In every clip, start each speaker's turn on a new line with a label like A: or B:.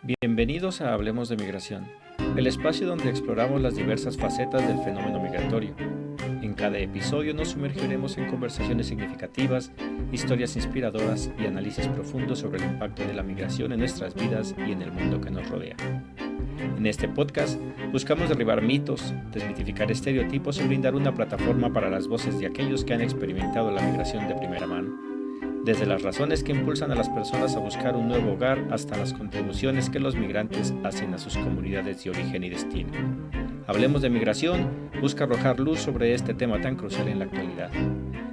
A: Bienvenidos a Hablemos de Migración, el espacio donde exploramos las diversas facetas del fenómeno migratorio. En cada episodio nos sumergiremos en conversaciones significativas, historias inspiradoras y análisis profundos sobre el impacto de la migración en nuestras vidas y en el mundo que nos rodea. En este podcast buscamos derribar mitos, desmitificar estereotipos y brindar una plataforma para las voces de aquellos que han experimentado la migración de primera mano. Desde las razones que impulsan a las personas a buscar un nuevo hogar hasta las contribuciones que los migrantes hacen a sus comunidades de origen y destino. Hablemos de migración busca arrojar luz sobre este tema tan crucial en la actualidad.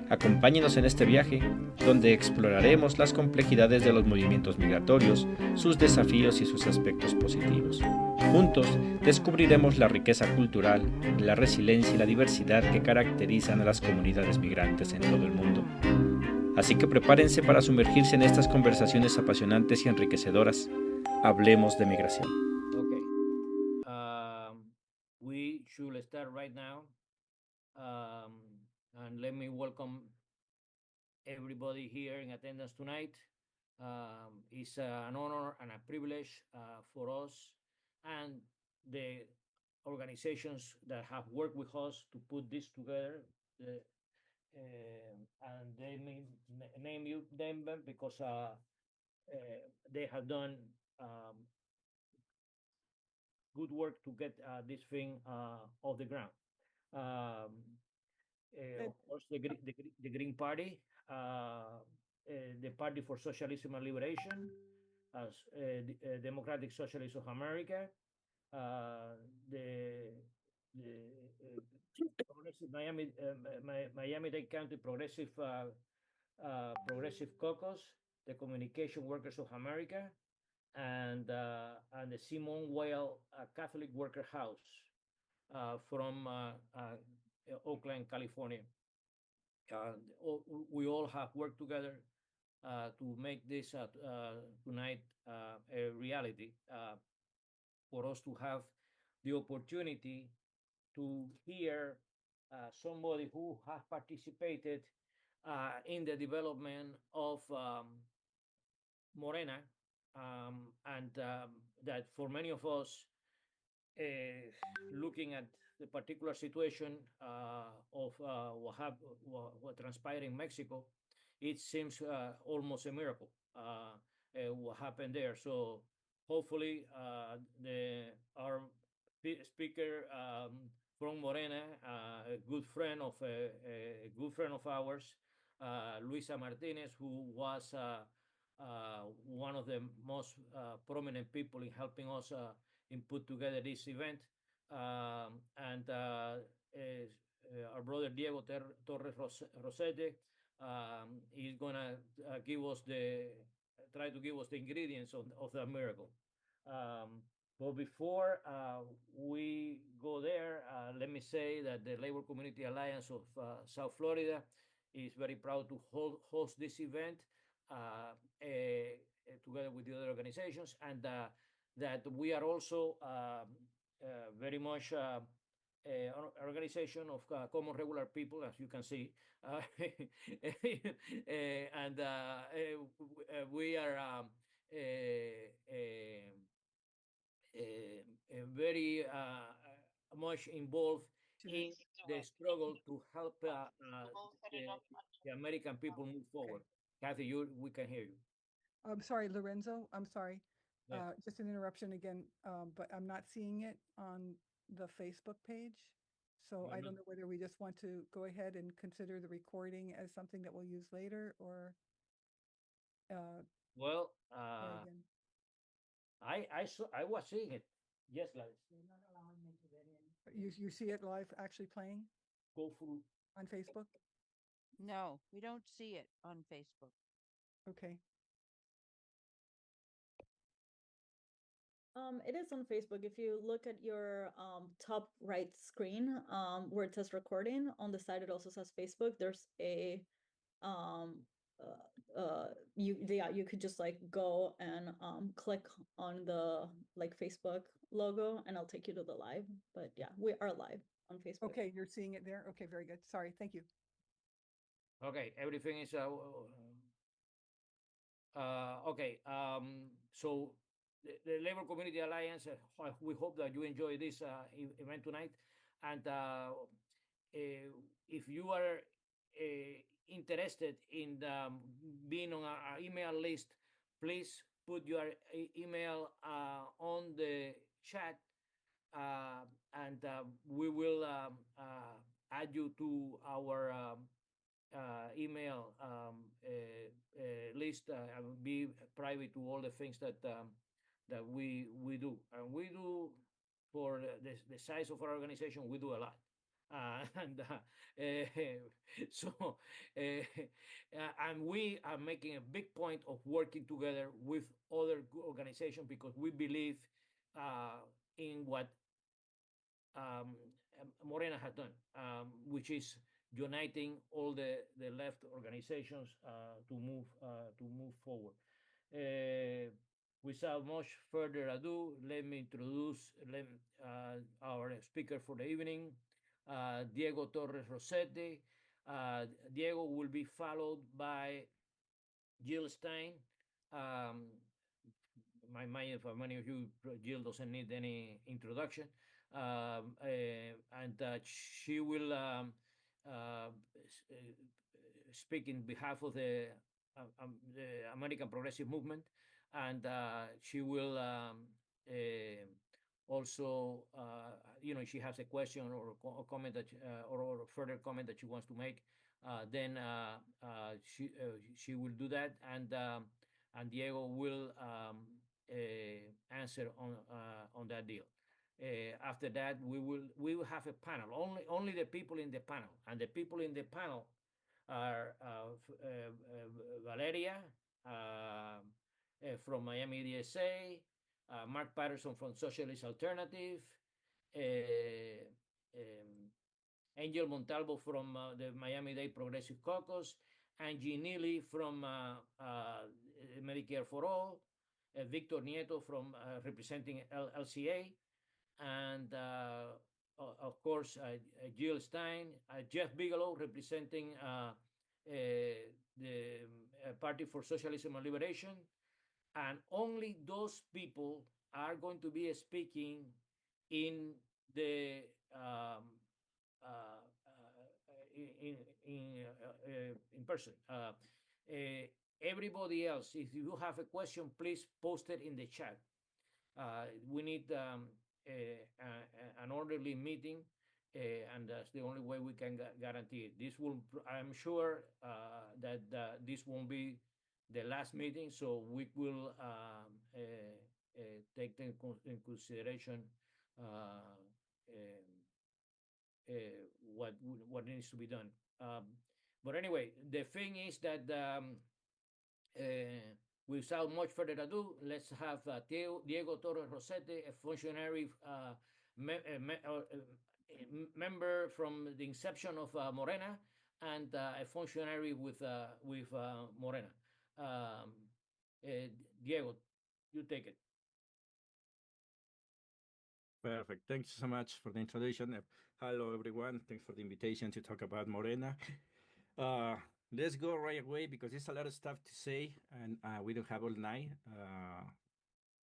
A: Acompáñenos en este viaje, donde exploraremos las complejidades de los movimientos migratorios, sus desafíos y sus aspectos positivos. Juntos descubriremos la riqueza cultural, la resiliencia y la diversidad que caracterizan a las comunidades migrantes en todo el mundo. Así que prepárense para sumergirse en estas conversaciones apasionantes y enriquecedoras. Hablemos de migración.
B: Okay. We should start right now. And let me welcome everybody here in attendance tonight. It's an honor and a privilege for us and the organizations that have worked with us to put this together. And they name you them because they have done good work to get this thing off the ground. Of course, the Green Party, the Party for Socialism and Liberation, as Democratic Socialists of America, the Progressive Miami-Dade County Progressive Caucus, the Communication Workers of America, and the Simone Weil Catholic Worker House from Oakland, California. We all have worked together to make this tonight a reality, for us to have the opportunity to hear somebody who has participated in the development of Morena, and that for many of us, looking at the particular situation of what transpired in Mexico, it seems almost a miracle what happened there. So hopefully, our speaker from Morena, a good friend of ours, Luisa Martinez, who was one of the most prominent people in helping us in put together this event, and our brother Diego Torres Rosete is gonna try to give us the ingredients of the miracle. But before we go there, let me say that the Labor Community Alliance of South Florida is very proud to host this event together with the other organizations, and that we are also very much an organization of common regular people, as you can see, and we are very much involved in the struggle to help the American people move forward. Kathy, we can hear you.
C: I'm sorry, Lorenzo. I'm sorry.
B: Yeah.
C: Just an interruption again, but I'm not seeing it on the Facebook page. So I don't know whether we just want to go ahead and consider the recording as something that we'll use later, or
B: Well,
C: again.
B: I was seeing it. Yes, Gladys.
D: They're not allowing me to get in.
C: You see it live actually playing
B: Go through.
C: on Facebook?
D: No, we don't see it on Facebook.
C: Okay.
E: It is on Facebook. If you look at your top right screen, where it says recording, on the side it also says Facebook. There's a you could just like go and click on the like Facebook logo, and I'll take you to the live. But yeah, we are live on Facebook.
C: Okay, you're seeing it there. Okay, very good. Sorry, thank you.
B: Okay, everything is okay. So the Labor Community Alliance. We hope that you enjoy this event tonight. And if you are interested in being on our email list, please put your email on the chat, and we will add you to our email list. I will be private to all the things that we do, and we do for the size of our organization. We do a lot. And so and we are making a big point of working together with other organizations, because we believe in what Morena has done, which is uniting all the left organizations to move forward. Without much further ado, let me introduce our speaker for the evening, Diego Torres Rosete. Diego will be followed by Jill Stein. My mind, for many of you, Jill doesn't need any introduction. And she will speak in behalf of the American Progressive Movement, and she will also, she has a question or a comment that or further comment that she wants to make. Then she will do that, and Diego will answer on that deal. After that, we will have a panel. Only the people in the panel, and the people in the panel are Valeria from Miami-Dade, Mark Patterson from Socialist Alternative, Angel Montalvo from the Miami-Dade Progressive Caucus, Angie Neely from Medicare for All, Victor Nieto from representing LCA, and of course Jill Stein, Jeff Bigelow representing the Party for Socialism and Liberation. And only those people are going to be speaking in the in person. Everybody else, if you have a question, please post it in the chat. We need an orderly meeting, and that's the only way we can guarantee it. This will, I'm sure that this won't be the last meeting, so we will take in consideration what needs to be done. But anyway, the thing is that without much further ado, let's have Diego Torres Rosete, a functionary member from the inception of Morena, and a functionary with Morena. Diego, you take it.
F: Perfect. Thanks so much for the introduction. Hello, everyone. Thanks for the invitation to talk about Morena. Let's go right away, because there's a lot of stuff to say, and we don't have all night.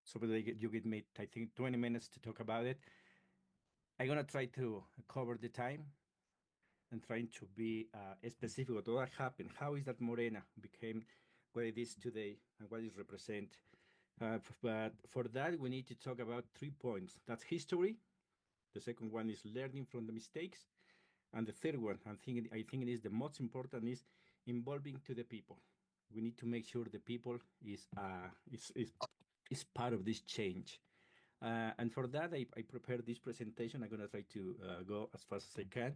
F: So you get me, I think, 20 minutes to talk about it. I'm going to try to cover the time and trying to be specific with what happened. How is that Morena became what it is today and what it represents? But for that, we need to talk about 3 points. That's history. The second one is learning from the mistakes. And the third one, I think it is the most important, is involving to the people. We need to make sure the people is part of this change. And for that, I prepared this presentation. I'm going to try to go as fast as I can.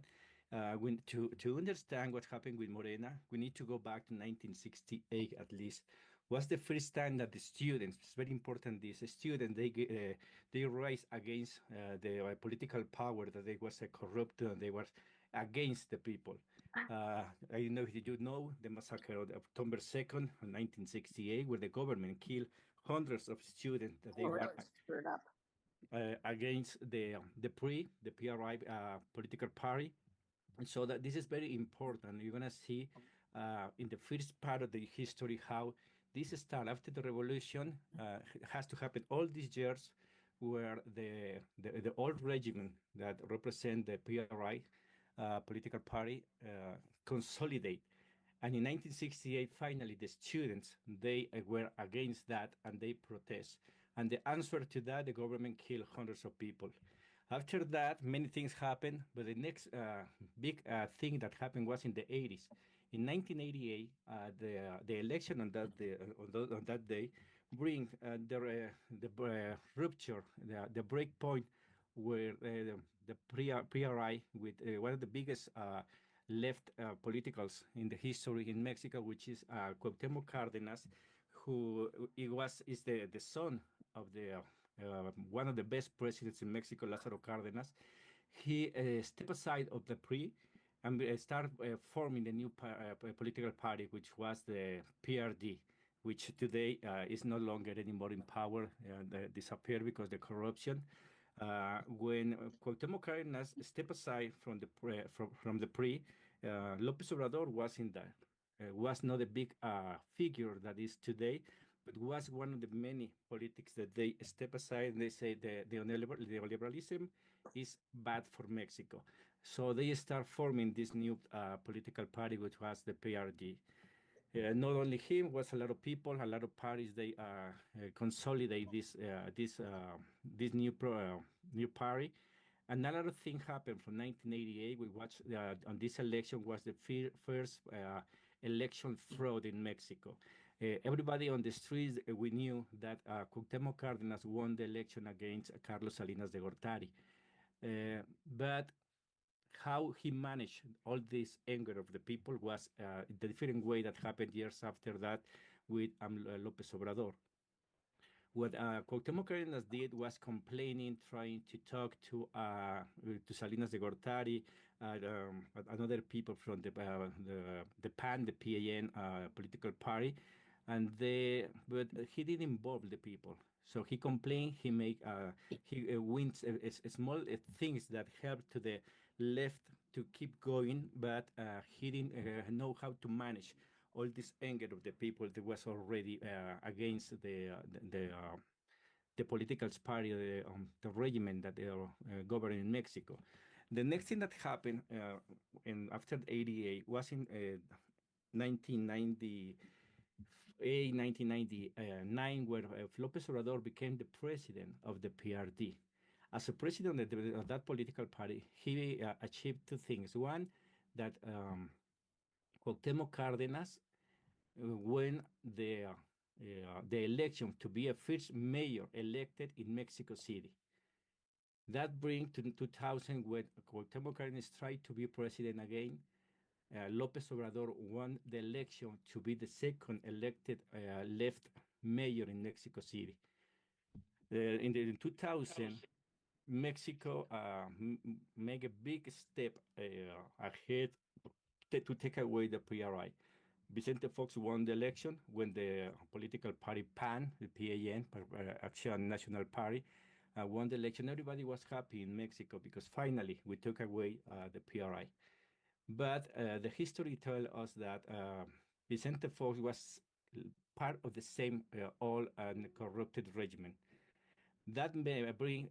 F: To understand what happened with Morena, we need to go back to 1968 at least. Was the first time that the students, it's very important, this student, they rise against the political power, that they was corrupt, and they were against the people. I don't know if you know the massacre of October 2nd, 1968, where the government killed hundreds of students that they were against the PRI political party. And so that this is very important. You're going to see in the first part of the history how this start after the revolution has to happen all these years where the old regime that represent the PRI political party consolidate. And in 1968, finally, the students, they were against that and they protest. And the answer to that, the government killed hundreds of people. After that, many things happened, but the next big thing that happened was in the 80s. In 1988, the election on that day bring the rupture, the break point where the PRI with one of the biggest left politicals in the history in Mexico, which is Cuauhtémoc Cárdenas, who is the son of the one of the best presidents in Mexico, Lázaro Cárdenas. He stepped aside of the PRI and started forming the new political party, which was the PRD, which today is no longer anymore in power, disappeared because of the corruption. When Cuauhtémoc Cárdenas stepped aside from the PRI, López Obrador was in that. Was not a big figure that is today, but was one of the many politics that they step aside and they say the neoliberalism is bad for Mexico. So they start forming this new political party, which was the PRD. Not only him, was a lot of people, a lot of parties. They consolidate this new party. Another thing happened from 1988. We watched on this election was the first election fraud in Mexico. Everybody on the streets, we knew that Cuauhtémoc Cárdenas won the election against Carlos Salinas de Gortari. But how he managed all this anger of the people was the different way that happened years after that with López Obrador. What Cuauhtémoc Cárdenas did was complaining, trying to talk to Salinas de Gortari, and other people from the PAN, the PAN political party, but he didn't involve the people. So he complained. He wins small things that help to the left to keep going, but he didn't know how to manage all this anger of the people that was already against the political party, the regime that they are governing in Mexico. The next thing that happened after 88 was in 1999, where López Obrador became the president of the PRD. As a president of that political party, he achieved two things. One, that Cuauhtémoc Cárdenas won the election to be a first mayor elected in Mexico City. That brings to 2000, when Cuauhtémoc Cárdenas tried to be president again. López Obrador won the election to be the second elected left mayor in Mexico City. In 2000, Mexico made a big step ahead to take away the PRI. Vicente Fox won the election when the political party PAN, the PAN, Action National Party, won the election. Everybody was happy in Mexico because finally we took away the PRI. But the history tells us that Vicente Fox was part of the same old and corrupted regime. That may bring,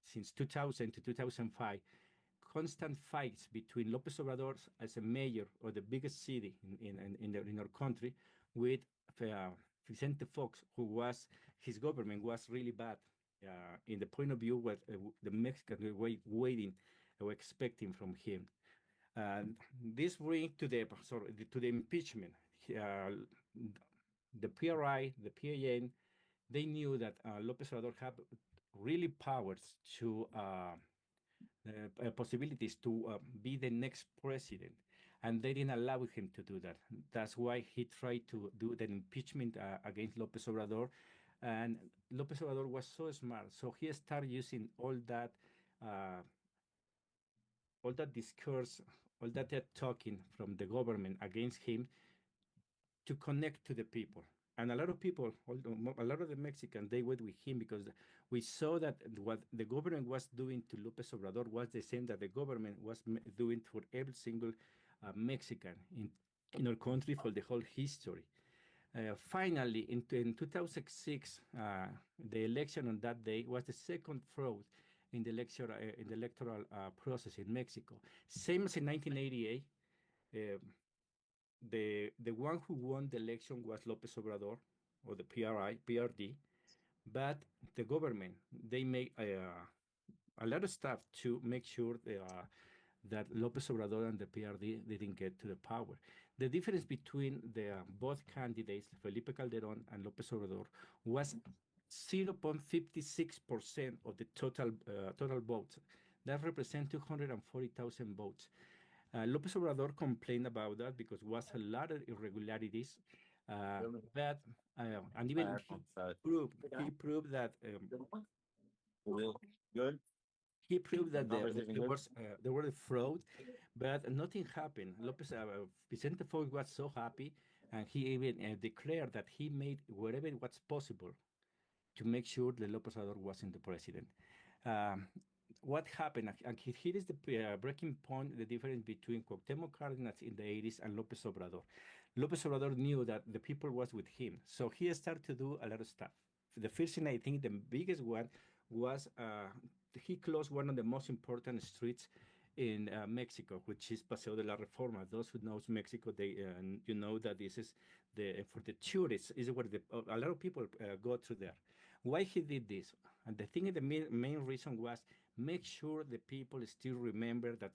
F: since 2000 to 2005, constant fights between López Obrador as a mayor of the biggest city in our country with Vicente Fox, his government was really bad in the point of view what the Mexicans were waiting or expecting from him. This brings to the impeachment. The PRI, the PAN, they knew that López Obrador had really powers to possibilities to be the next president, and they didn't allow him to do that. That's why he tried to do the impeachment against López Obrador, and López Obrador was so smart, so he started using all that discourse, all that talking from the government against him to connect to the people. And a lot of people, a lot of the Mexicans, they went with him because we saw that what the government was doing to López Obrador was the same that the government was doing for every single Mexican in our country for the whole history. Finally, in 2006, the election on that day was the second fraud in the electoral process in Mexico. Same as in 1988, the one who won the election was López Obrador, or the PRD, but the government, they made a lot of stuff to make sure that López Obrador and the PRD didn't get to the power. The difference between the both candidates, Felipe Calderón and López Obrador, was 0.56% of the total votes. That represents 240,000 votes. López Obrador complained about that because was a lot of irregularities, but and even he proved that he proved that there were a fraud, but nothing happened. Vicente Fox was so happy, and he even declared that he made whatever was possible to make sure that López Obrador wasn't the president. What happened, and here is the breaking point, the difference between Cuauhtémoc Cárdenas in the 80s and López Obrador. López Obrador knew that the people was with him, so he started to do a lot of stuff. The first thing, I think the biggest one was he closed one of the most important streets in Mexico, which is Paseo de la Reforma. Those who knows Mexico, they you know that this is for the tourists is where a lot of people go through there. Why he did this? And the thing, the main reason was make sure the people still remember that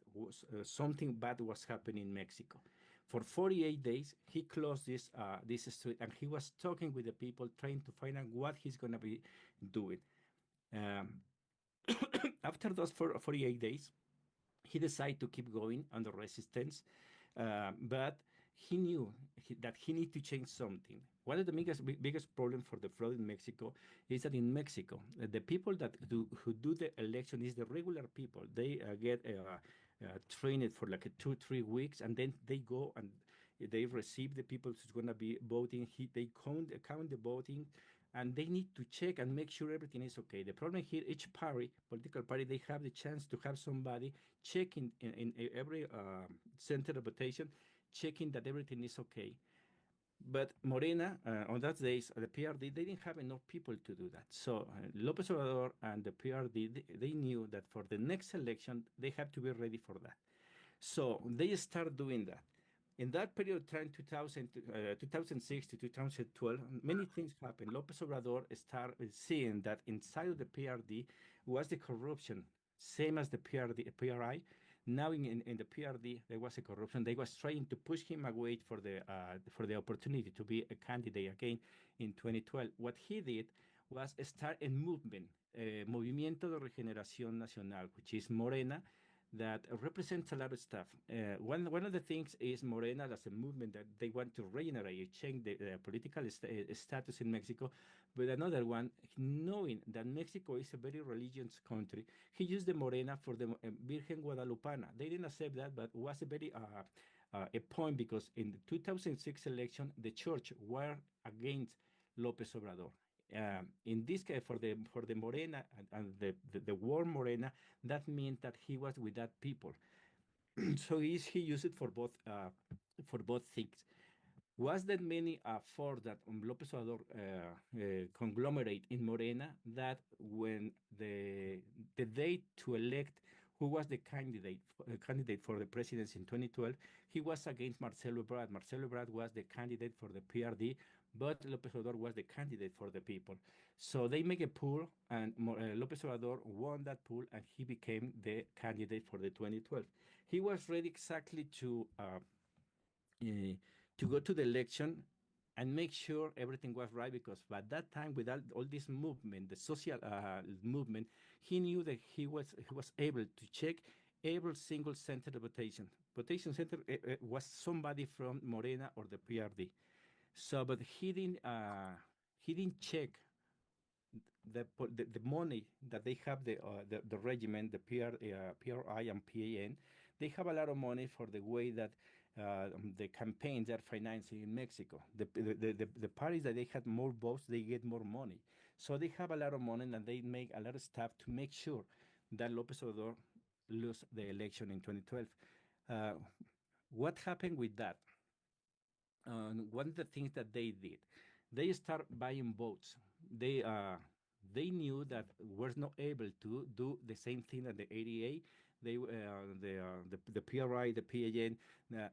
F: something bad was happening in Mexico. For 48 days, he closed this street, and he was talking with the people, trying to find out what he's going to be doing. After those 48 days, he decided to keep going under resistance, but he knew that he needed to change something. One of the biggest problems for the fraud in Mexico is that in Mexico, the people who do the election is the regular people. They get trained for like 2-3 weeks, and then they go and they receive the people who's going to be voting. They count the voting, and they need to check and make sure everything is okay. The problem here, each political party, they have the chance to have somebody checking in every center of votation, checking that everything is okay. But Morena, on that days, the PRD, they didn't have enough people to do that. So López Obrador and the PRD, they knew that for the next election, they have to be ready for that. So they start doing that. In that period of time, 2006 to 2012, many things happened. López Obrador started seeing that inside of the PRD was the corruption, same as the PRI. Now in the PRD, there was a corruption. They was trying to push him away for the opportunity to be a candidate again in 2012. What he did was start a movement, Movimiento de Regeneración Nacional, which is Morena, that represents a lot of stuff. One of the things is Morena as a movement that they want to regenerate, change the political status in Mexico. But another one, knowing that Mexico is a very religious country, he used the Morena for the Virgen Guadalupana. They didn't accept that, but was a very a point, because in the 2006 election, the church were against López Obrador. In this case, for the Morena and the word Morena, that means that he was with that people. So he used it for both things. Was that many for that López Obrador conglomerate in Morena, that when the day to elect who was the candidate for the presidency in 2012, he was against Marcelo Ebrard. Marcelo Ebrard was the candidate for the PRD, but López Obrador was the candidate for the people. So they make a poll, and López Obrador won that poll, and he became the candidate for the 2012. He was ready exactly to go to the election and make sure everything was right, because by that time, without all this movement, the social movement, he knew that he was able to check every single center of votation. Votation center was somebody from Morena or the PRD. So, but he didn't check the money that they have, the regiment, the PRI and PAN. They have a lot of money for the way that the campaigns are financing in Mexico. The parties that they had more votes, they get more money. So they have a lot of money, and they make a lot of stuff to make sure that López Obrador lose the election in 2012. What happened with that? one of the things that they did, they start buying votes. They knew that was not able to do the same thing at the ADA. The PRI, the PAN,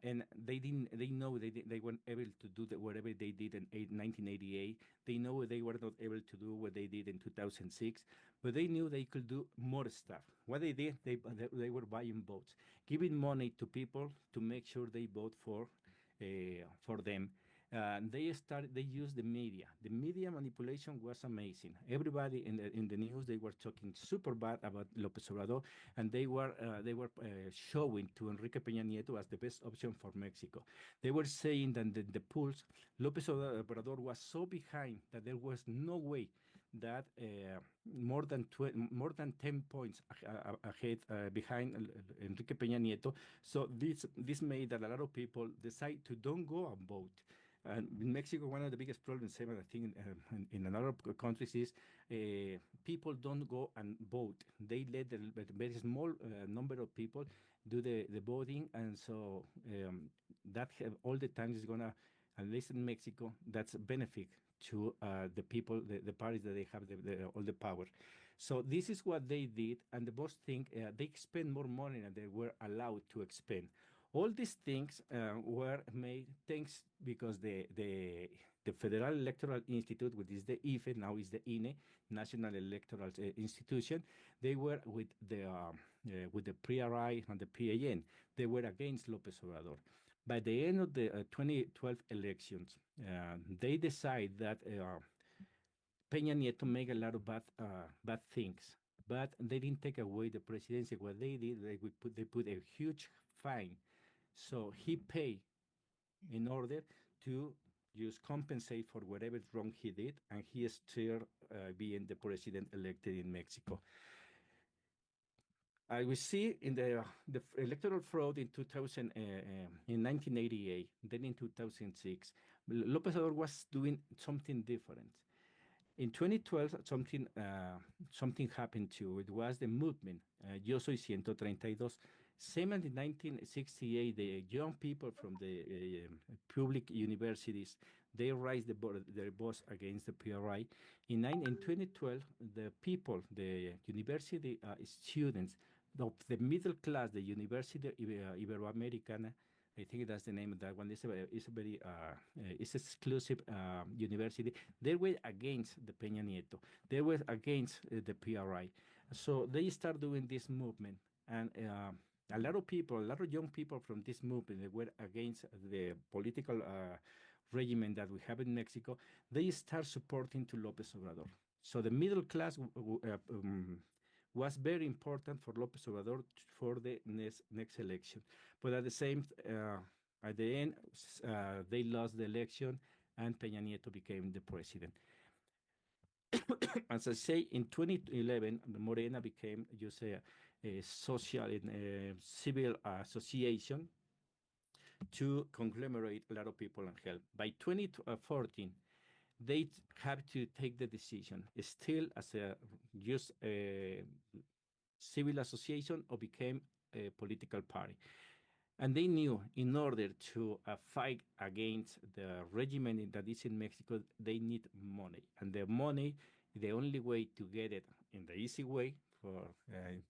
F: and they didn't. They know they weren't able to do whatever they did in 1988. They know they were not able to do what they did in 2006, but they knew they could do more stuff. What they did, they were buying votes, giving money to people to make sure they vote for them. They used the media. The media manipulation was amazing. Everybody in the news, they were talking super bad about López Obrador, and they were showing to Enrique Peña Nieto as the best option for Mexico. They were saying that the polls, López Obrador was so behind that there was no way that more than 10 points ahead behind Enrique Peña Nieto. So this made that a lot of people decide to don't go and vote. And in Mexico, one of the biggest problems, I think, in a lot of countries is people don't go and vote. They let the very small number of people do the voting, and so that all the time is gonna, at least in Mexico, that's a benefit to the people, the parties that they have all the power. So this is what they did, and the boss thing, they spend more money than they were allowed to expend. All these things were made thanks because the Federal Electoral Institute, which is the IFE, now is the INE, National Electoral Institution, they were with the PRI and the PAN. They were against López Obrador. By the end of the 2012 elections, they decide that Peña Nieto made a lot of bad things, but they didn't take away the presidency. What they did, they put a huge fine. So he paid in order to just compensate for whatever wrong he did, and he is still being the president elected in Mexico. We see in the electoral fraud in 1988, then in 2006, López Obrador was doing something different. In 2012, something happened too. It was the movement, Yo Soy 132. Same as in 1968, the young people from the public universities, they raised their voice against the PRI. In 2012, the people, the university students of the middle class, the University Iberoamericana, I think that's the name of that one. It's a very exclusive university. They were against the Peña Nieto. They were against the PRI. So they start doing this movement, and a lot of young people from this movement, they were against the political regimen that we have in Mexico. They start supporting to López Obrador. So the middle class was very important for López Obrador for the next election. But at the end, they lost the election, and Peña Nieto became the president. As I say, in 2011, Morena became just a social civil association to conglomerate a lot of people and help. By 2014, they have to take the decision still as a just a civil association or became a political party. And they knew in order to fight against the regimen that is in Mexico, they need money. And the money, the only way to get it in the easy way, for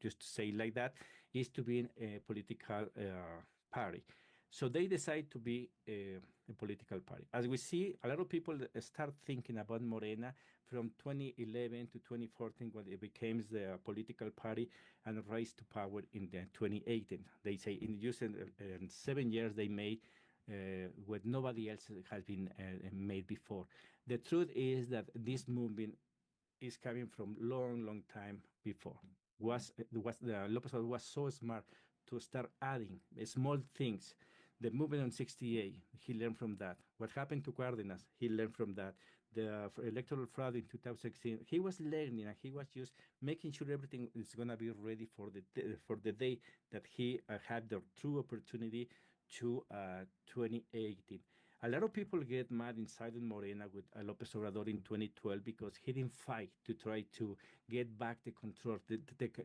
F: just to say like that, is to be a political party. So they decide to be a political party. As we see, a lot of people start thinking about Morena from 2011 to 2014 when it became the political party and rise to power in the 2018. They say in just in 7 years they made what nobody else has been made before. The truth is that this movement is coming from long time before. López Obrador was so smart to start adding small things. The movement on 68, he learned from that. What happened to Cárdenas, he learned from that. The electoral fraud in 2016, he was learning, and he was just making sure everything is going to be ready for the day that he had the true opportunity to 2018. A lot of people get mad inside in Morena with Lopez Obrador in 2012 because he didn't fight to try to get back the control, to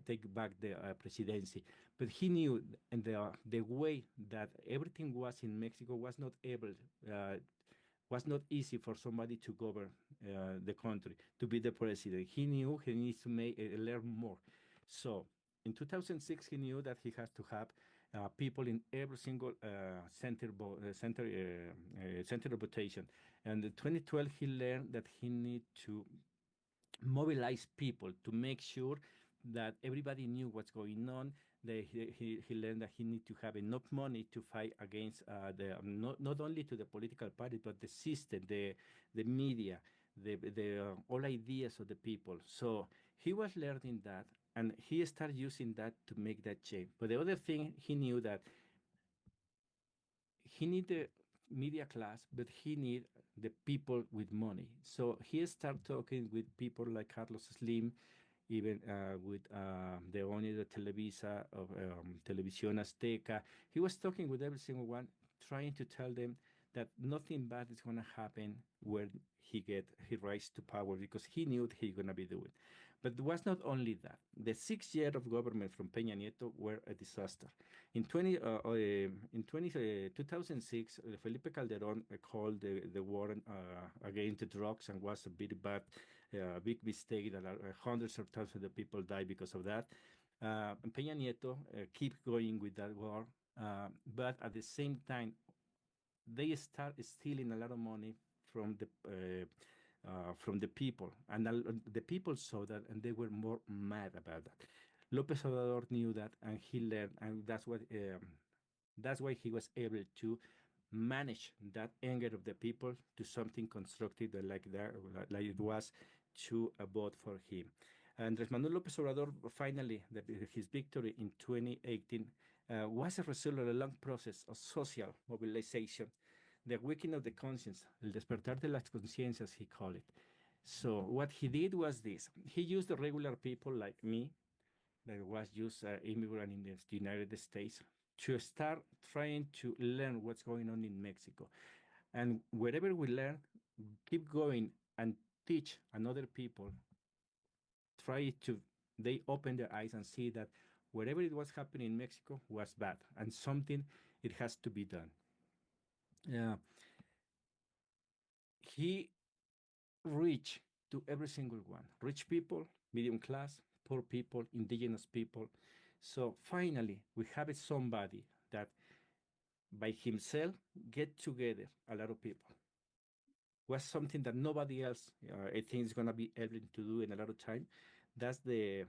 F: take back the presidency. But he knew the way that everything was in Mexico was not easy for somebody to govern the country, to be the president. He knew he needs to learn more. So in 2006, he knew that he has to have people in every single center of votation. And in 2012, he learned that he need to mobilize people to make sure that everybody knew what's going on. He learned that he need to have enough money to fight against not only to the political party but the system, the media, the all ideas of the people. So he was learning that, and he started using that to make that change. But the other thing, he knew that he need the media class, but he need the people with money. So he started talking with people like Carlos Slim, even with the owner of Televisa, of Televisión Azteca. He was talking with every single one, trying to tell them that nothing bad is going to happen when he rise to power, because he knew what he going to be doing. But it was not only that. The 6 years of government from Peña Nieto were a disaster. In 2006, Felipe Calderón called the war against the drugs, and was a very bad, big mistake that hundreds of thousands of people died because of that. Peña Nieto keep going with that war, but at the same time, they start stealing a lot of money from the people, and the people saw that, and they were more mad about that. López Obrador knew that, and he learned, and that's why he was able to manage that anger of the people to something constructive, like it was to vote for him. Andrés Manuel López Obrador, finally, his victory in 2018 was a result of a long process of social mobilization, the awakening of the conscience, el despertar de las conciencias, he called it. So what he did was this. He used the regular people like me, that was just immigrant in the United States, to start trying to learn what's going on in Mexico. And wherever we learn, keep going and teach another people, they open their eyes and see that whatever it was happening in Mexico was bad, and something, it has to be done. He reached to every single one, rich people, medium class, poor people, indigenous people. So finally, we have somebody that by himself get together a lot of people. Was something that nobody else, I think, is going to be able to do in a lot of time. That's the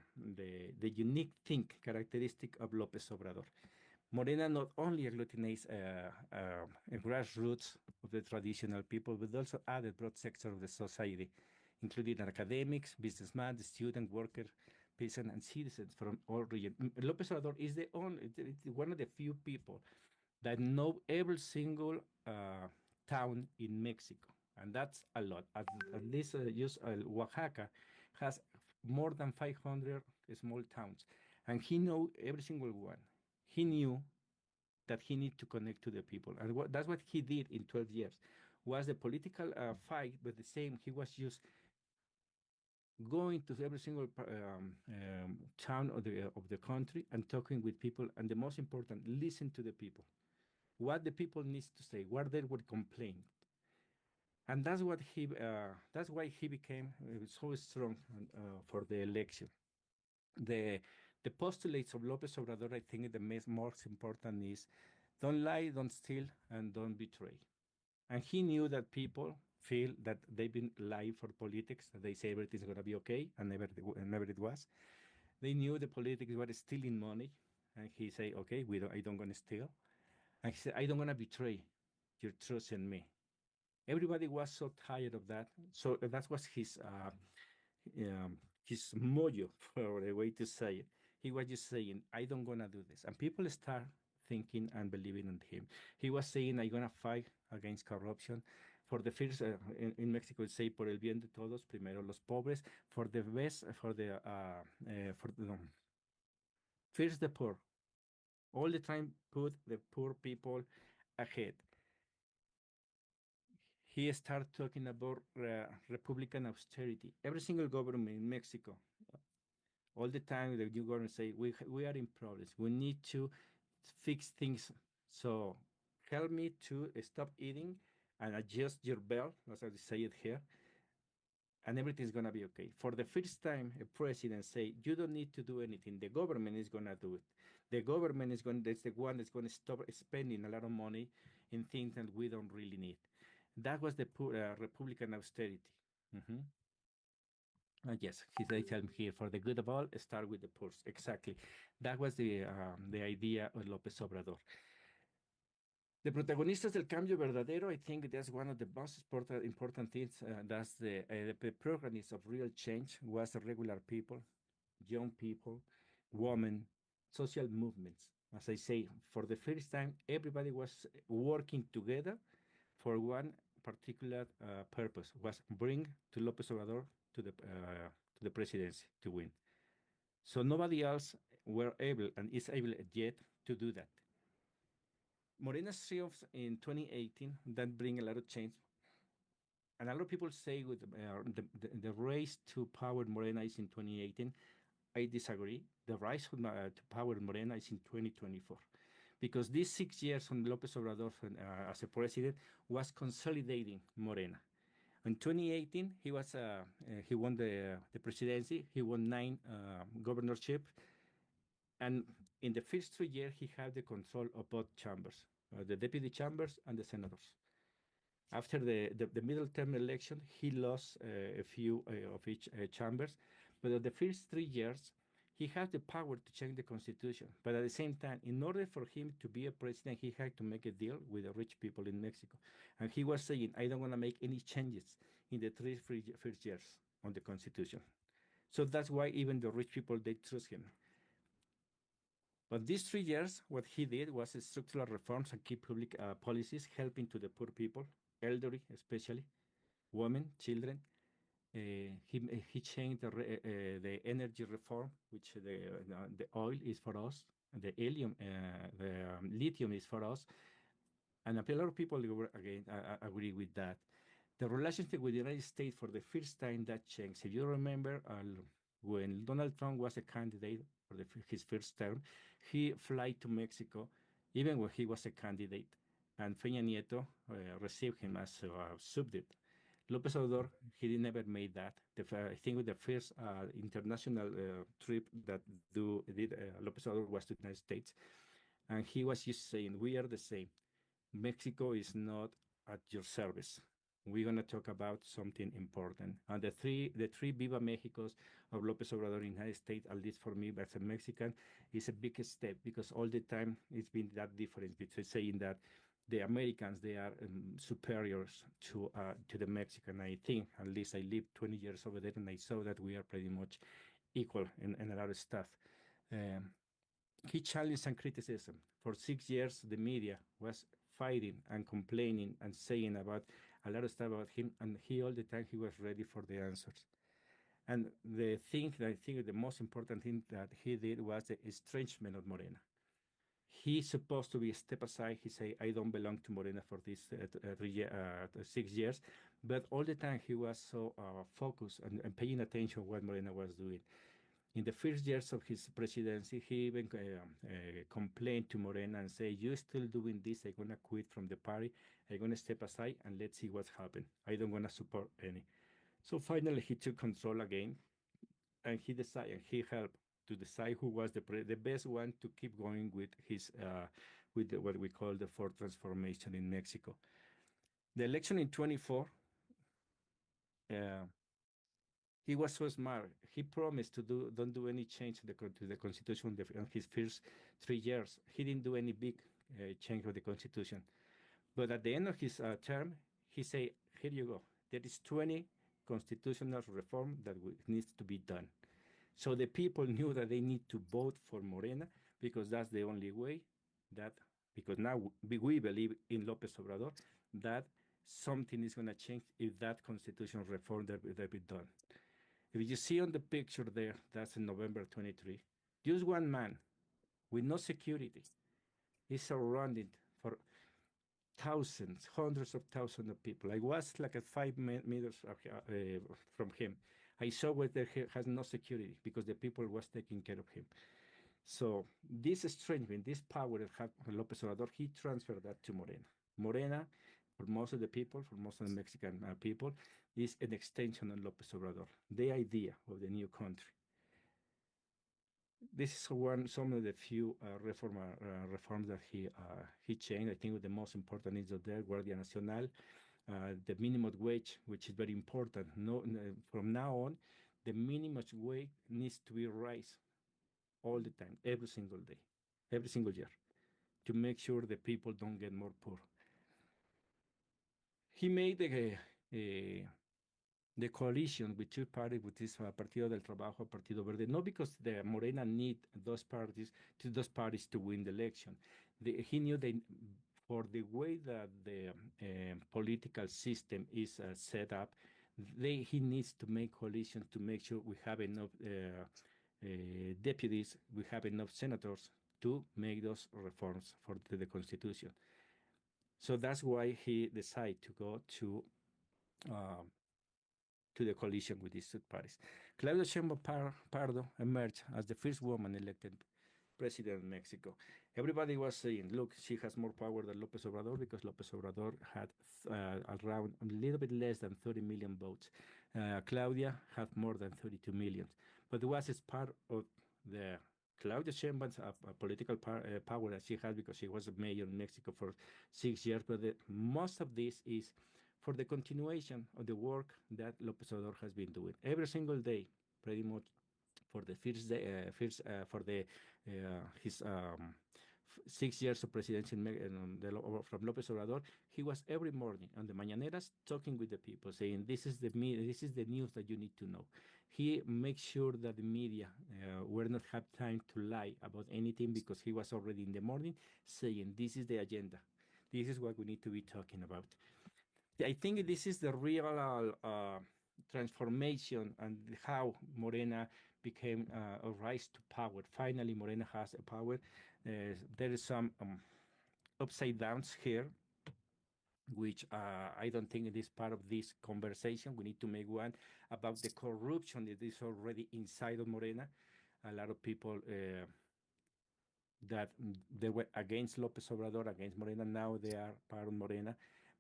F: unique thing, characteristic of López Obrador. Morena not only agglutinates grassroots of the traditional people, but also other broad sectors of the society, including academics, businessmen, the student, worker, peasant, and citizens from all regions. López Obrador is one of the few people that know every single town in Mexico, and that's a lot. At least Oaxaca has more than 500 small towns, and he knows every single one. He knew that he needed to connect to the people, and that's what he did in 12 years. Was the political fight, but the same. He was just going to every single town of the country and talking with people, and the most important, listen to the people. What the people needs to say, what they would complain, and that's what that's why he became so strong for the election. The postulates of López Obrador, I think the most important is don't lie, don't steal, and don't betray. And he knew that people feel that they've been lying for politics, that they say everything's going to be okay, and never it was. They knew the politics were stealing money, and he said, okay, I don't going to steal. And he said, I don't going to betray your trust in me. Everybody was so tired of that. So that was his mojo, for a way to say it. He was just saying, I don't gonna do this. And people start thinking and believing in him. He was saying, I'm gonna fight against corruption. For the first, in Mexico, say, por el bien de todos, primero los pobres, for the best, first the poor. All the time put the poor people ahead. he started talking about Republican austerity. Every single government in Mexico, all the time the new government say, we are in problems. We need to fix things. So help me to stop eating and adjust your belt, as I say it here, and everything's gonna be okay. For the first time, a president say, you don't need to do anything. The government is gonna do it. The government is going. That's the one that's going to stop spending a lot of money in things that we don't really need. That was the Republican austerity. Mm-hmm. Yes, they tell me here, for the good of all, start with the poor. Exactly. That was the idea of López Obrador. The protagonistas del cambio verdadero, I think that's one of the most important things. That's the protagonists of real change was the regular people, young people, women, social movements. As I say, for the first time, everybody was working together for one particular purpose, was bring to López Obrador to the presidency to win. So nobody else were able and is able yet to do that. Morena's triumph in 2018 that bring a lot of change. And a lot of people say with the race to power Morena is in 2018. I disagree. The rise to power Morena is in 2024. Because these 6 years on López Obrador as a president was consolidating Morena. In 2018, he won the presidency. He won 9 governorship, and in the first 3 years, he had the control of both chambers, the deputy chambers and the senators. After the middle term election, he lost a few of each chambers, but in the first 3 years, he had the power to change the constitution. But at the same time, in order for him to be a president, he had to make a deal with the rich people in Mexico. And he was saying, I don't want to make any changes in the 3 first years on the constitution. So that's why even the rich people, they trust him. But these 3 years, what he did was structural reforms and key public policies helping to the poor people, elderly especially, women, children. He changed the energy reform, which the oil is for us, the helium, the lithium is for us, and a lot of people again agree with that. The relationship with the United States for the first time that changed. If you remember, when Donald Trump was a candidate for his first term, he flew to Mexico, even when he was a candidate, and Peña Nieto received him as a subject. López Obrador, he never made that. I think the first international trip that did López Obrador was to the United States, and he was just saying, we are the same. Mexico is not at your service. We're going to talk about something important. And the three Viva Mexicos of López Obrador in the United States, at least for me as a Mexican, is a big step, because all the time it's been that difference between saying that the Americans, they are superiors to the Mexican. I think, at least I lived 20 years over there, and I saw that we are pretty much equal in a lot of stuff. He challenged some criticism. For 6 years, the media was fighting and complaining and saying about a lot of stuff about him, and he all the time he was ready for the answers. And the thing that I think the most important thing that he did was the estrangement of Morena. He's supposed to be a step aside. He say, I don't belong to Morena for these 6 years. But all the time he was so focused and paying attention what Morena was doing. In the first years of his presidency, he even complained to Morena and say, you're still doing this. I'm going to quit from the party. I'm going to step aside and let's see what's happened. I don't want to support any. So finally, he took control again, and he decided, he helped to decide who was the best one to keep going with his what we call the fourth transformation in Mexico. The election in 24, he was so smart. He promised to don't do any change to the constitution in his first 3 years. He didn't do any big change of the constitution. But at the end of his term, he said, here you go. There is 20 constitutional reform that needs to be done. So the people knew that they need to vote for Morena, because that's the only way that, because now we believe in López Obrador, that something is going to change if that constitutional reform that be done. If you see on the picture there, that's in November 23, just one man with no security is surrounded for thousands, hundreds of thousands of people. I was like at 5 meters from him. I saw whether he has no security because the people was taking care of him. So this strength, this power that had López Obrador, he transferred that to Morena. Morena, for most of the people, for most of the Mexican people, is an extension of López Obrador, the idea of the new country. This is some of the few reforms that he changed. I think the most important is the Guardia Nacional, the minimum wage, which is very important. From now on, the minimum wage needs to be raised all the time, every single day, every single year, to make sure the people don't get more poor. He made the coalition with two parties, which is Partido del Trabajo, Partido Verde, not because the Morena need those parties to win the election. He knew that for the way that the political system is set up, he needs to make coalitions to make sure we have enough deputies, we have enough senators to make those reforms for the Constitution. So that's why he decided to go to the coalition with these two parties. Claudia Sheinbaum Pardo emerged as the first woman elected president of Mexico. Everybody was saying, look, she has more power than López Obrador because López Obrador had around a little bit less than 30 million votes. Claudia had more than 32 million. But it was as part of the Claudia Sheinbaum's political power that she had because she was a mayor in Mexico for 6 years. But most of this is for the continuation of the work that López Obrador has been doing every single day, pretty much for the first day, his 6 years of presidency from López Obrador. He was every morning on the mañaneras talking with the people, saying, this is the news that you need to know. He makes sure that the media will not have time to lie about anything because he was already in the morning saying, this is the agenda. This is what we need to be talking about. I think this is the real transformation and how Morena became a rise to power. Finally, Morena has a power. There is some upside downs here, which I don't think it is part of this conversation. We need to make one about the corruption that is already inside of Morena. A lot of people that they were against López Obrador, against Morena, now they are part of Morena.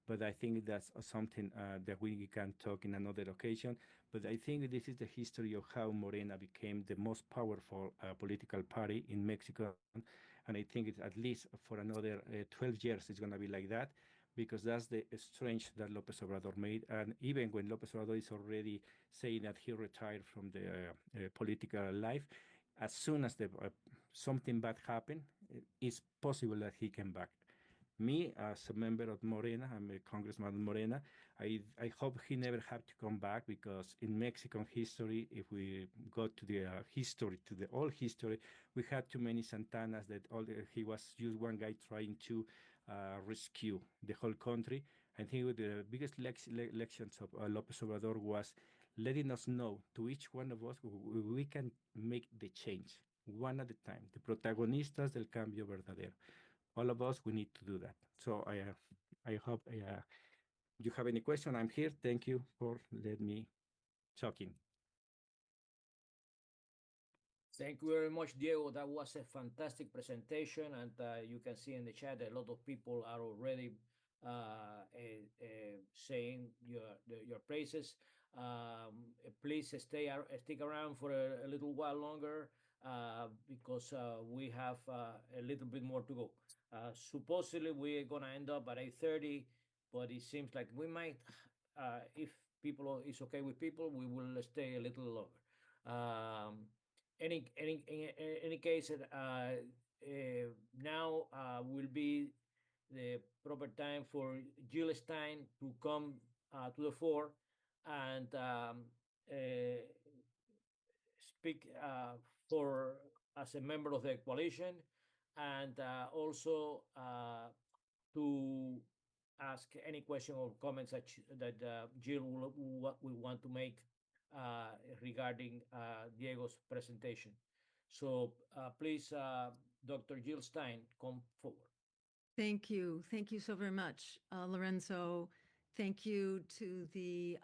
F: But I think that's something that we can talk in another occasion. But I think this is the history of how Morena became the most powerful political party in Mexico. And I think it's at least for another 12 years, it's going to be like that, because that's the strength that López Obrador made. And even when López Obrador is already saying that he retired from the political life, as soon as something bad happened, it's possible that he came back. Me, as a member of Morena, I'm a congressman of Morena, I hope he never had to come back, because in Mexican history, if we go to the old history, we had too many Santanas that he was just one guy trying to rescue the whole country. I think the biggest elections of López Obrador was letting us know, to each one of us, we can make the change, one at a time, the protagonistas del cambio verdadero. All of us, we need to do that. So I hope you have any question. I'm here. Thank you for letting me talking.
B: Thank you very much, Diego. That was a fantastic presentation, and you can see in the chat that a lot of people are already saying your praises. Please stick around for a little while longer, because we have a little bit more to go. Supposedly we're gonna end up at 8:30, but it seems like we might, if people is okay with people, we will stay a little longer. Any case, now will be the proper time for Jill Stein to come to the fore and speak as a member of the coalition, and also to ask any question or comments that Jill will want to make regarding Diego's presentation. So please, Dr. Jill Stein, come forward.
G: Thank you. Thank you so very much, Lorenzo. Thank you to the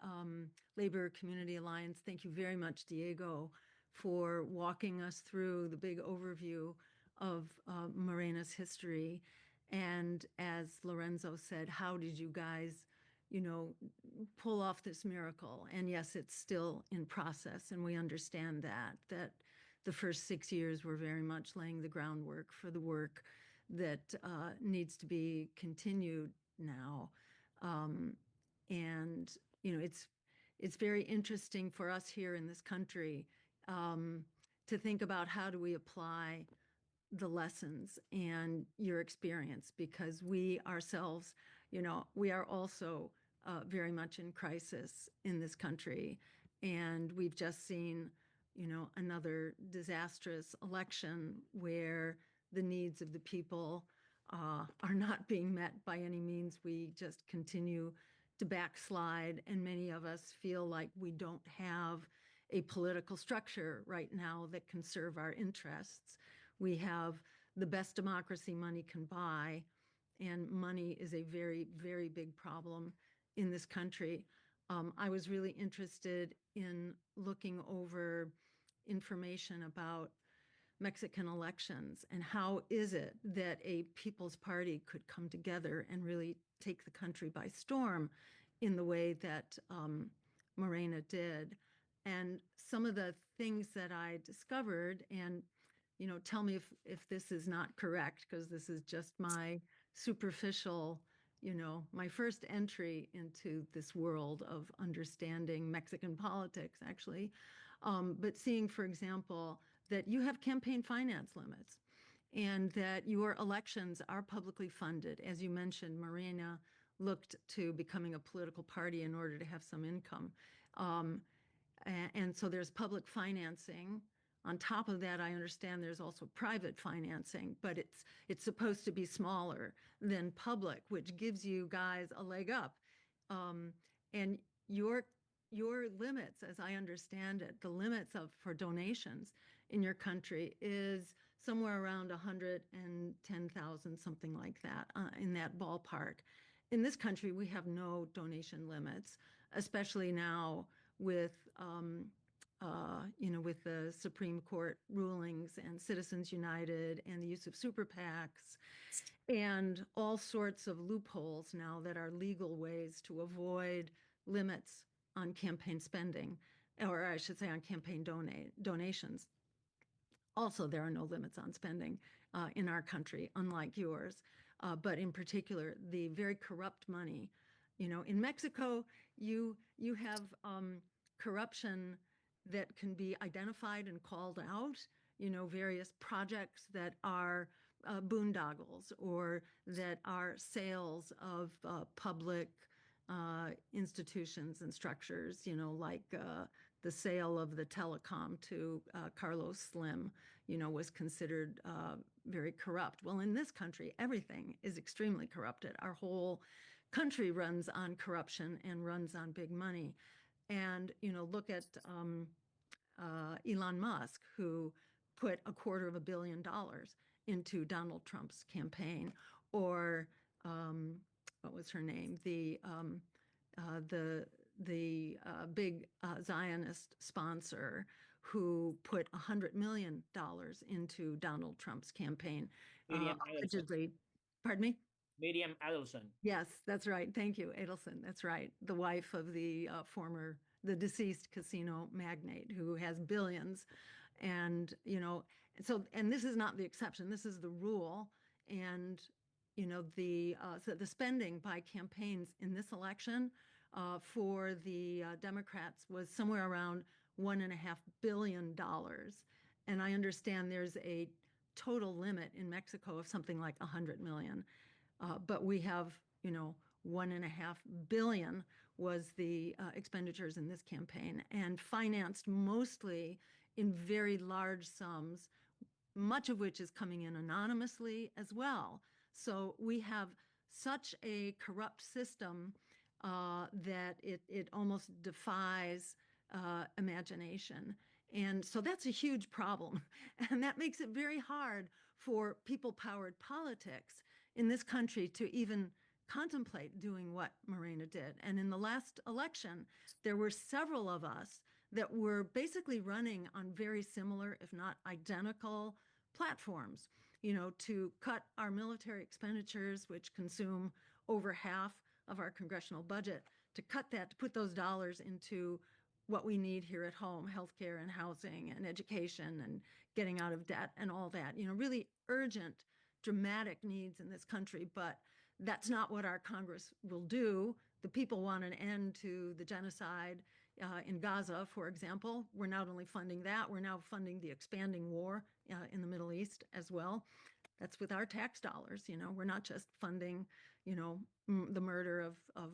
G: Labor Community Alliance. Thank you very much, Diego, for walking us through the big overview of Morena's history. And as Lorenzo said, how did you guys, pull off this miracle? And yes, it's still in process, and we understand that the first 6 years were very much laying the groundwork for the work that needs to be continued now. And, it's very interesting for us here in this country to think about how do we apply the lessons and your experience, because we ourselves, we are also very much in crisis in this country. And we've just seen, another disastrous election where the needs of the people are not being met by any means. We just continue to backslide, and many of us feel like we don't have a political structure right now that can serve our interests. We have the best democracy money can buy, and money is a very, very big problem in this country. I was really interested in looking over information about Mexican elections and how is it that a People's Party could come together and really take the country by storm in the way that Morena did. And some of the things that I discovered, and tell me if this is not correct, because this is just my superficial, my first entry into this world of understanding Mexican politics, actually. But seeing, for example, that you have campaign finance limits and that your elections are publicly funded. As you mentioned, Morena looked to becoming a political party in order to have some income. And so there's public financing. On top of that, I understand there's also private financing, but it's supposed to be smaller than public, which gives you guys a leg up. And your limits, as I understand it, the limits for donations in your country is somewhere around 110,000, something like that, in that ballpark. In this country, we have no donation limits, especially now with with the Supreme Court rulings and Citizens United and the use of super PACs and all sorts of loopholes now that are legal ways to avoid limits on campaign spending, or I should say on campaign donations. Also, there are no limits on spending in our country, unlike yours. But in particular, the very corrupt money. In Mexico, you have corruption that can be identified and called out, various projects that are boondoggles or that are sales of public institutions and structures, like the sale of the telecom to Carlos Slim, was considered very corrupt. Well, in this country, everything is extremely corrupted. Our whole country runs on corruption and runs on big money. And, look at Elon Musk, who put $250 million into Donald Trump's campaign, or what was her name? The big Zionist sponsor who put $100 million into Donald Trump's campaiin, allegedly. Pardon me?
B: Miriam Adelson.
G: Yes, that's right. Thank you, Adelson. That's right. The wife of the the deceased casino magnate who has billions. And, and this is not the exception. This is the rule. And, so the spending by campaigns in this election for the Democrats was somewhere around $1.5 billion. And I understand there's a total limit in Mexico of something like 100 million. But we have, $1.5 billion was the expenditures in this campaign, and financed mostly in very large sums, much of which is coming in anonymously as well. So we have such a corrupt system that it almost defies imagination. And so that's a huge problem. And that makes it very hard for people-powered politics in this country to even contemplate doing what Morena did. And in the last election, there were several of us that were basically running on very similar, if not identical, platforms, to cut our military expenditures, which consume over half of our congressional budget, to cut that, to put those dollars into what we need here at home, healthcare and housing and education and getting out of debt and all that, really urgent, dramatic needs in this country. But that's not what our Congress will do. The people want an end to the genocide in Gaza, for example. We're not only funding that, we're now funding the expanding war in the Middle East as well. That's with our tax dollars. We're not just funding, the murder of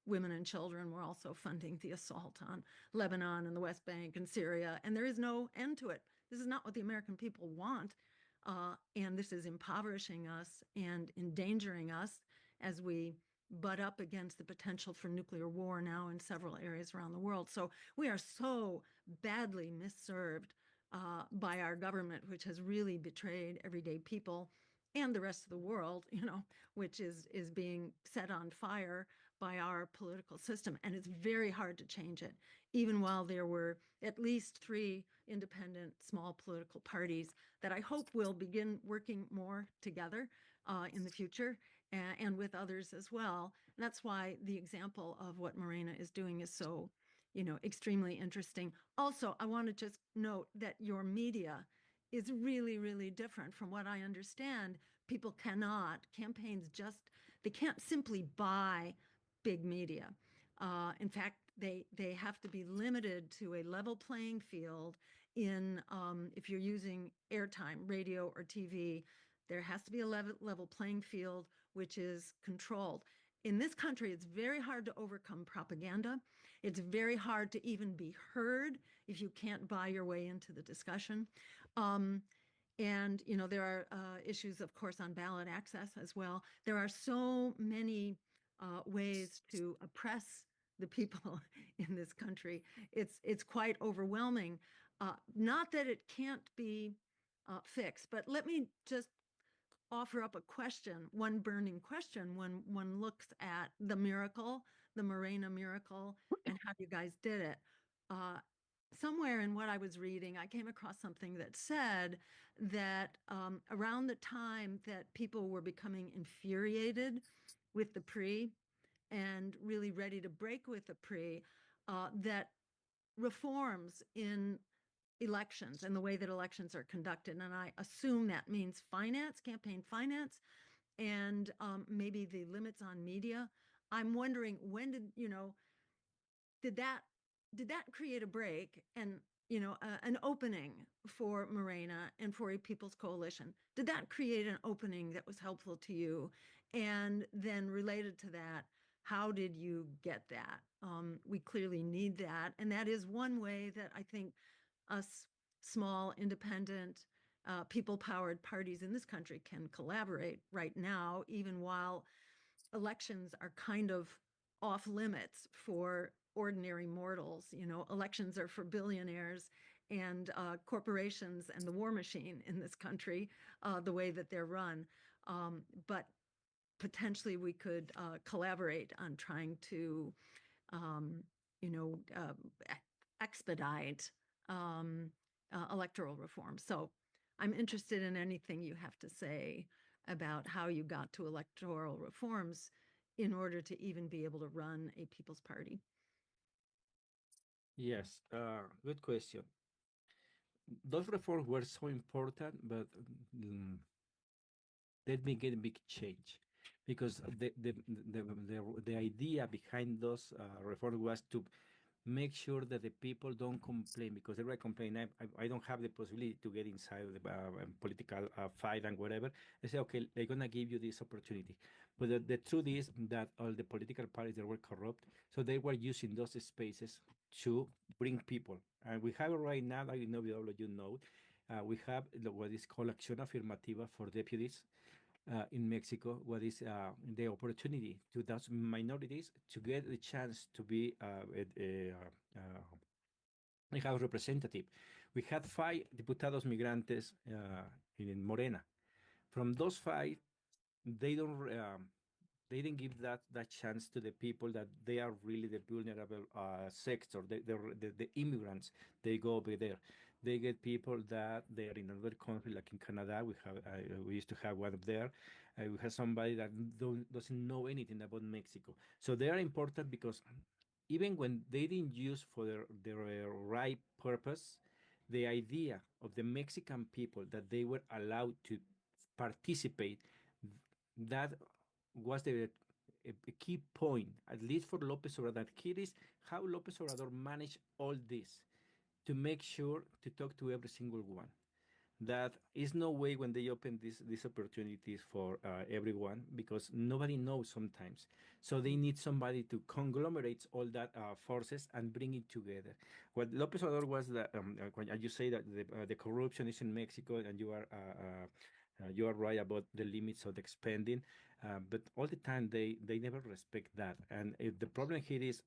G: women and children. We're also funding the assault on Lebanon and the West Bank and Syria. And there is no end to it. This is not what the American people want. And this is impoverishing us and endangering us as we butt up against the potential for nuclear war now in several areas around the world. So we are so badly misserved by our government, which has really betrayed everyday people and the rest of the world, which is being set on fire by our political system. And it's very hard to change it, even while there were at least 3 independent small political parties that I hope will begin working more together in the future and with others as well. And that's why the example of what Morena is doing is so, extremely interesting. Also, I want to just note that your media is really, really different. From what I understand, campaigns they can't simply buy big media. In fact, they have to be limited to a level playing field in, if you're using airtime, radio or TV, there has to be a level playing field, which is controlled. In this country, it's very hard to overcome propaganda. It's very hard to even be heard if you can't buy your way into the discussion. And, there are issues, of course, on ballot access as well. There are so many ways to oppress the people in this country. It's quite overwhelming. Not that it can't be fixed, but let me just offer up a question, one burning question, when one looks at the miracle, the Morena miracle, and how you guys did it. Somewhere in what I was reading, I came across something that said that around the time that people were becoming infuriated with the PRI and really ready to break with the PRI, that reforms in elections and the way that elections are conducted, and I assume that means finance, campaign finance, and maybe the limits on media. I'm wondering, when did that create a break and an opening for Morena and for a People's Coalition? Did that create an opening that was helpful to you? And then related to that, how did you get that? We clearly need that. And that is one way that I think us small, independent, people-powered parties in this country can collaborate right now, even while elections are kind of off limits for ordinary mortals. Elections are for billionaires and corporations and the war machine in this country, the way that they're run. But potentially we could collaborate on trying to, expedite electoral reform. So I'm interested in anything you have to say about how you got to electoral reforms in order to even be able to run a People's Party.
F: Yes, good question. Those reforms were so important, but let me get a big change, because the idea behind those reforms was to make sure that the people don't complain, because everybody complain, I don't have the possibility to get inside the political fight and whatever. They say, okay, they're going to give you this opportunity. But the truth is that all the political parties that were corrupt, so they were using those spaces to bring people. And we have right now, I know all of you know, we have what is called Acción Afirmativa for deputies in Mexico, what is the opportunity to those minorities to get the chance to be a House representative. We had 5 diputados migrantes in Morena. From those 5, they don't they didn't give that chance to the people that they are really the vulnerable sector, the immigrants. They go over there. They get people that they are in another country, like in Canada. We used to have one up there. We have somebody that doesn't know anything about Mexico. So they are important because even when they didn't use for their right purpose, the idea of the Mexican people that they were allowed to participate, that was a key point, at least for Lopez Obrador. Here is how Lopez Obrador managed all this to make sure to talk to every single one. That is no way when they open these opportunities for everyone, because nobody knows sometimes. So they need somebody to conglomerate all that forces and bring it together. What Lopez Obrador was that when you say that the corruption is in Mexico, and you are right about the limits of the spending, but all the time they never respect that. And if the problem here is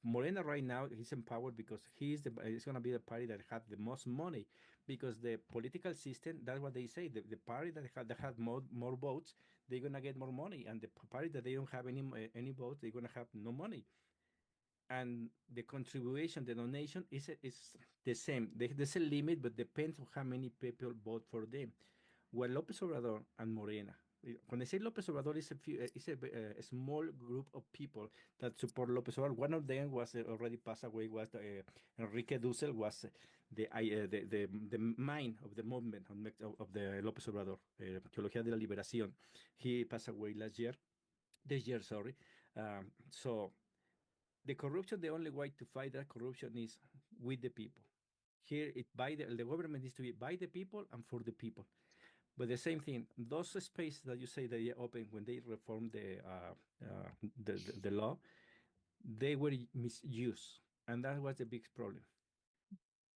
F: Morena right now, he's empowered because he's going to be the party that had the most money, because the political system, that's what they say, the party that had more votes, they're going to get more money, and the party that they don't have any votes, they're going to have no money. And the contribution, the donation is the same. There's a limit, but depends on how many people vote for them. Well, López Obrador and Morena, when I say López Obrador, is a small group of people that support López Obrador. One of them was already passed away. Was Enrique Dussel, was the mind of the movement of the López Obrador, Teología de la Liberación. He passed away this year, sorry. So the corruption, the only way to fight that corruption is with the people. Here, the government needs to be by the people and for the people. But the same thing, those spaces that you say that they open when they reformed the law, they were misused, and that was the big problem.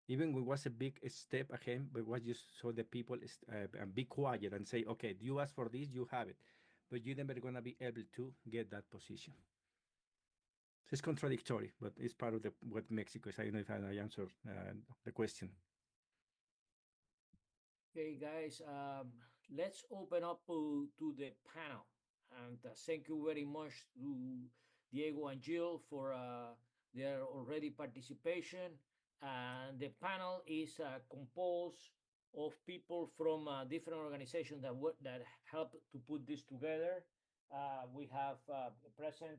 F: Even it was a big step ahead, but was just so the people be quiet and say, okay, you ask for this, you have it, but you're never gonna be able to get that position. It's contradictory, but it's part of what Mexico is. I don't know if I answered the question.
B: Okay, guys, let's open up to the panel. And thank you very much to Diego and Jill for their already participation. And the panel is composed of people from different organizations that help to put this together. We have present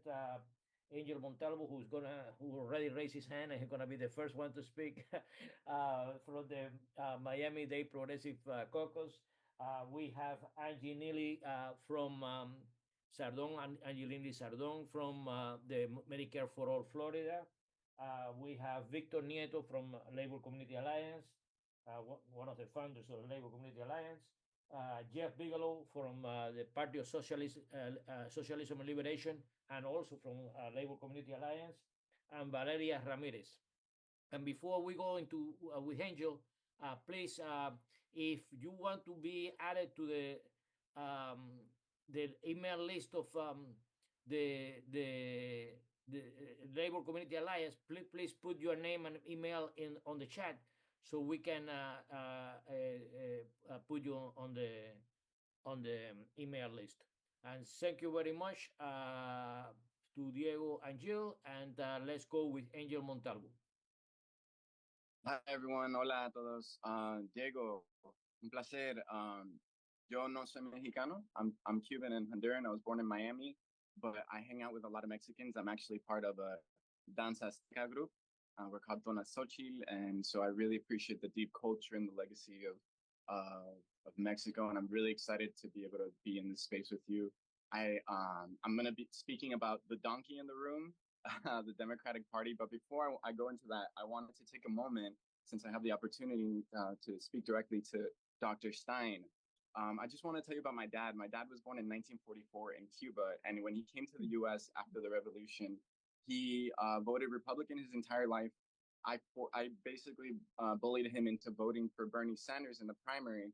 B: Angel Montalvo, who already raised his hand and he's gonna be the first one to speak from the Miami-Dade Progressive Caucus. We have Angie Neely from Sardon, Angelini Sardon from the Medicare for All Florida. We have Victor Nieto from Labor Community Alliance, one of the founders of the Labor Community Alliance. Jeff Bigelow from the Party of Socialist, Socialism and Liberation, and also from Labor Community Alliance, and Valeria Ramirez. And before we go into with Angel, please, if you want to be added to the email list of the Labor Community Alliance, please put your name and email on the chat, so we can put you on the email list. And thank you very much to Diego and Jill, and let's go with Angel Montalvo.
H: Hi everyone, hola a todos. Diego, un placer. Yo no soy mexicano. I'm Cuban and Honduran. I was born in Miami, but I hang out with a lot of Mexicans. I'm actually part of a Danza Azteca group. We're called Dona Xochitl, and so I really appreciate the deep culture and the legacy of Mexico, and I'm really excited to be able to be in this space with you. I'm going to be speaking about the donkey in the room, the Democratic Party, but before I go into that, I wanted to take a moment, since I have the opportunity to speak directly to Dr. Stein. I just want to tell you about my dad. My dad was born in 1944 in Cuba, and when he came to the U.S. after the revolution, he voted Republican his entire life. I basically bullied him into voting for Bernie Sanders in the primary,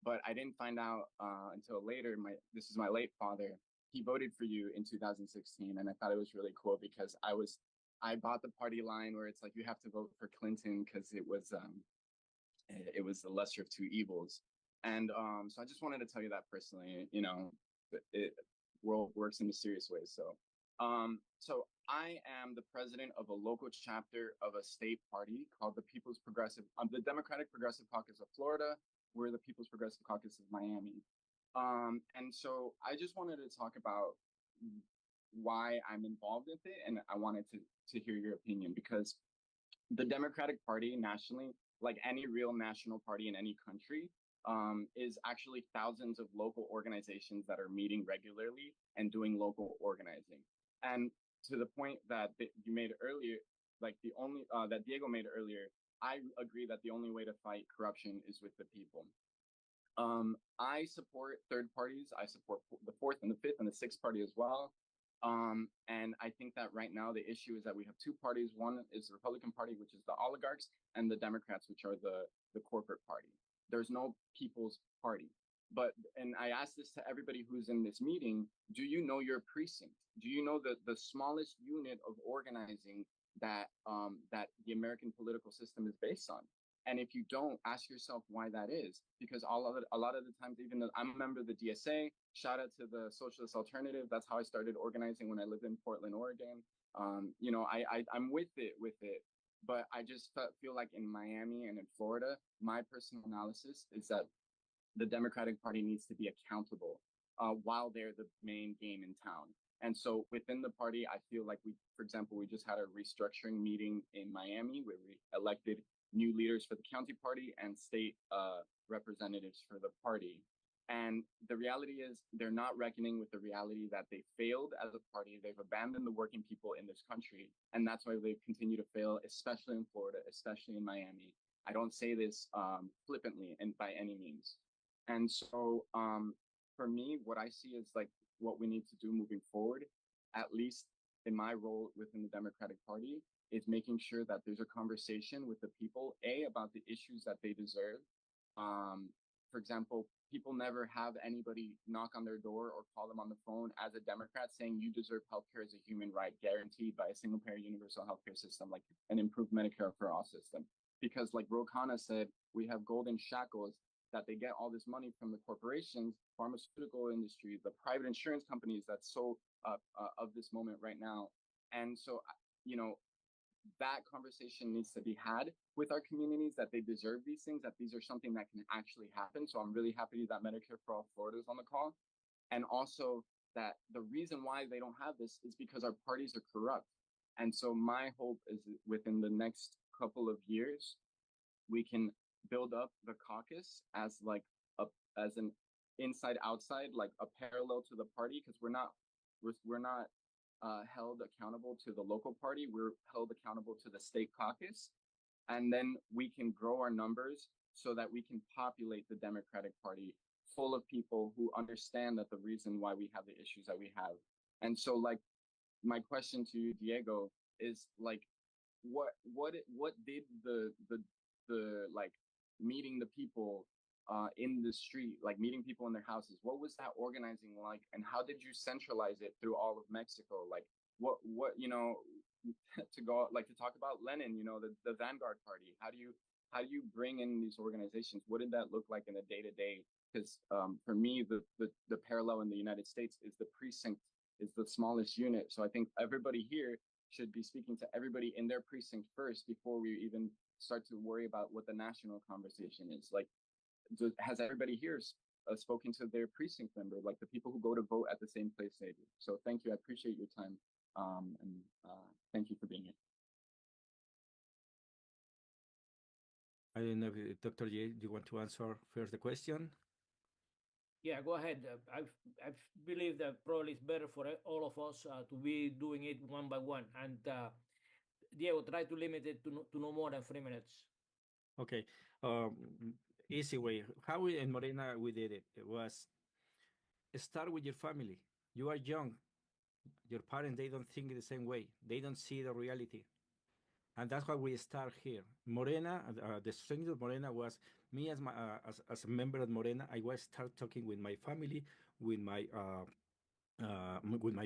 H: but I didn't find out until later. This is my late father. He voted for you in 2016, and I thought it was really cool because I bought the party line where it's like you have to vote for Clinton because it was the lesser of two evils. And so I just wanted to tell you that personally. You know, it world works in mysterious ways. So I am the president of a local chapter of a state party called the the Democratic Progressive Caucus of Florida. We're the People's Progressive Caucus of Miami. And so I just wanted to talk about why I'm involved with it, and I wanted to hear your opinion, because the Democratic Party nationally, like any real national party in any country, is actually thousands of local organizations that are meeting regularly and doing local organizing. And to the point that you made earlier, like the only that Diego made earlier, I agree that the only way to fight corruption is with the people. I support third parties. I support the fourth and the fifth and the sixth party as well. And I think that right now the issue is that we have two parties. One is the Republican Party, which is the oligarchs, and the Democrats, which are the corporate party. There's no people's party. And I ask this to everybody who's in this meeting: do you know your precinct? Do you know the smallest unit of organizing that the American political system is based on? And if you don't, ask yourself why that is. Because a lot of the times, even though I'm a member of the DSA, shout out to the Socialist Alternative. That's how I started organizing when I lived in Portland, Oregon. I'm with it. But I just feel like in Miami and in Florida, my personal analysis is that the Democratic Party needs to be accountable while they're the main game in town. And so within the party, I feel like for example, we just had a restructuring meeting in Miami where we elected new leaders for the county party and state representatives for the party. And the reality is they're not reckoning with the reality that they failed as a party. They've abandoned the working people in this country. And that's why they continue to fail, especially in Florida, especially in Miami. I don't say this flippantly and by any means. And so for me, what I see is like what we need to do moving forward, at least in my role within the Democratic Party, is making sure that there's a conversation with the people, about the issues that they deserve. For example, people never have anybody knock on their door or call them on the phone as a Democrat saying you deserve healthcare as a human right guaranteed by a single payer universal healthcare system, like an improved Medicare for all system. Because like Ro Khanna said, we have golden shackles that they get all this money from the corporations, pharmaceutical industry, the private insurance companies that's so of this moment right now. And so, that conversation needs to be had with our communities, that they deserve these things, that these are something that can actually happen. So I'm really happy that Medicare for All Florida is on the call. And also that the reason why they don't have this is because our parties are corrupt. And so my hope is within the next couple of years, we can build up the caucus as like as an inside outside, like a parallel to the party, because we're not held accountable to the local party. We're held accountable to the state caucus. And then we can grow our numbers so that we can populate the Democratic Party full of people who understand that the reason why we have the issues that we have. And so like my question to you, Diego, is like what did the like meeting the people in the street, like meeting people in their houses, what was that organizing like, and how did you centralize it through all of Mexico? Like what to talk about Lenin, the Vanguard Party, how do you bring in these organizations? What did that look like in a day-to-day? Because for me, the parallel in the United States is the precinct is the smallest unit. So I think everybody here should be speaking to everybody in their precinct first before we even start to worry about what the national conversation is. Like, has everybody here spoken to their precinct member, like the people who go to vote at the same place they do? So thank you. I appreciate your time. And thank you for being here.
F: I don't know if Dr. J, do you want to answer first the question?
B: Yeah, go ahead. I believe that probably it's better for all of us to be doing it one by one. And Diego, try to limit it to no more than 3 minutes.
F: Okay. Easy way. How we in Morena we did it. It was start with your family. You are young. Your parents, they don't think the same way. They don't see the reality. And that's why we start here. Morena, the strength of Morena was me as a member of Morena. I was start talking with my family, with my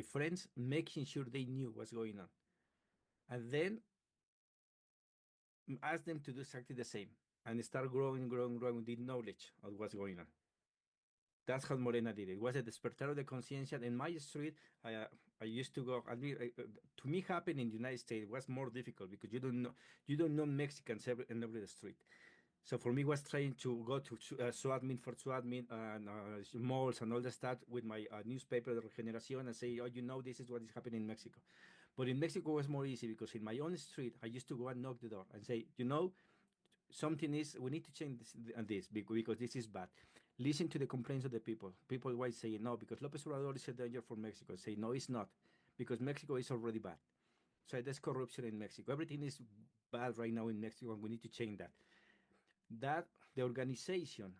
F: friends, making sure they knew what's going on, and then ask them to do exactly the same and start growing the knowledge of what's going on. That's how Morena did it. It was a despertar de conciencia. In my street, I used to go. To me, happen in the United States was more difficult because you don't know Mexicans in every street. So for me, was trying to go to SWATMIN for SWATMIN and malls and all that stuff with my newspaper, Regeneración, and say, oh, this is what is happening in Mexico. But in Mexico, it was more easy because in my own street, I used to go and knock the door and say, something we need to change this because this is bad. Listen to the complaints of the people. People always say, no, because López Obrador is a danger for Mexico. Say, no, it's not, because Mexico is already bad. So there's corruption in Mexico. Everything is bad right now in Mexico, and we need to change that. That the organization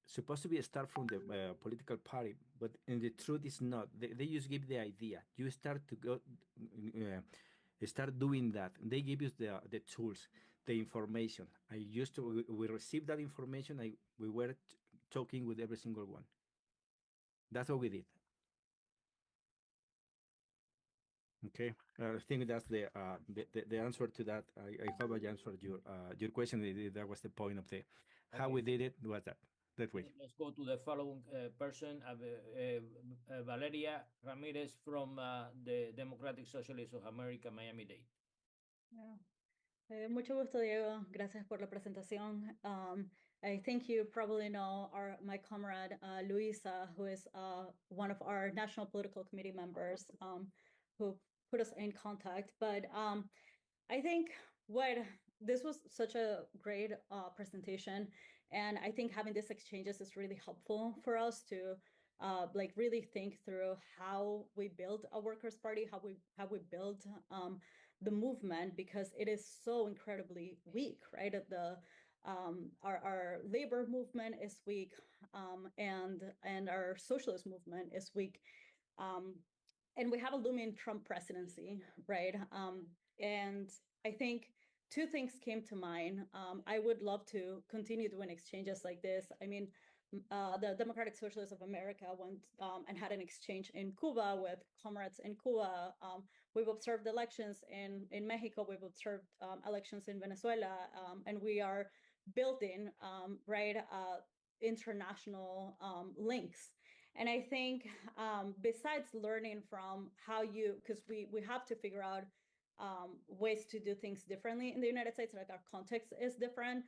F: supposed to be a start from the political party, but in the truth is not. They just give the idea. You start to go, start doing that. They give you the tools, the information. We received that information. We were talking with every single one. That's what we did. Okay, I think that's the answer to that. I hope I answered your question. That was the point of how we did it. Was that way.
B: Let's go to the following person, Valeria Ramirez from the Democratic Socialists of America, Miami-Dade.
E: Yeah. Mucho gusto, Diego. Gracias por la presentación. I think you probably know my comrade Luisa, who is one of our National Political Committee members, who put us in contact. But I think this was such a great presentation, and I think having these exchanges is really helpful for us to really think through how we build a workers' party, how we build the movement, because it is so incredibly weak, right? Our labor movement is weak, and our socialist movement is weak. And we have a looming Trump presidency, right? And I think two things came to mind. I would love to continue doing exchanges like this. I mean, the Democratic Socialists of America went and had an exchange in Cuba with comrades in Cuba. We've observed elections in Mexico. We've observed elections in Venezuela, and we are building international links. And I think besides learning from because we have to figure out ways to do things differently in the United States, like our context is different,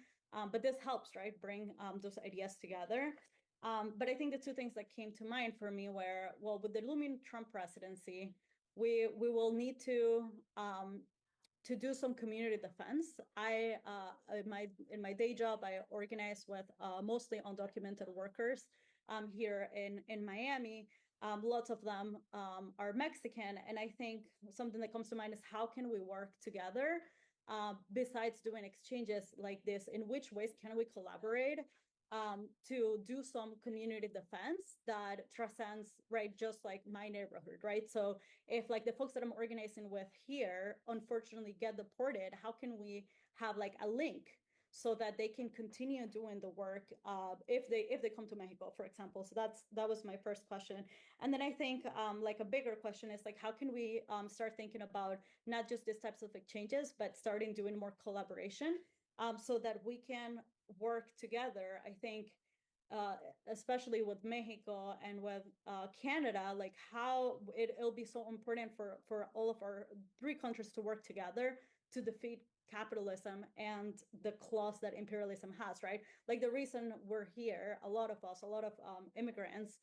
E: but this helps, right, bring those ideas together. But I think the two things that came to mind for me were, well, with the looming Trump presidency, we will need to do some community defense. In my day job, I organize with mostly undocumented workers here in Miami. Lots of them are Mexican, and I think something that comes to mind is how can we work together besides doing exchanges like this? In which ways can we collaborate to do some community defense that transcends, right, just like my neighborhood, right? So if like the folks that I'm organizing with here unfortunately get deported, how can we have like a link so that they can continue doing the work if they come to Mexico, for example? So that was my first question. And then I think like a bigger question is like, how can we start thinking about not just these types of exchanges, but starting doing more collaboration so that we can work together. I think especially with Mexico and with Canada, like how it'll be so important for all of our three countries to work together to defeat capitalism and the claws that imperialism has, right? Like the reason we're here, a lot of immigrants,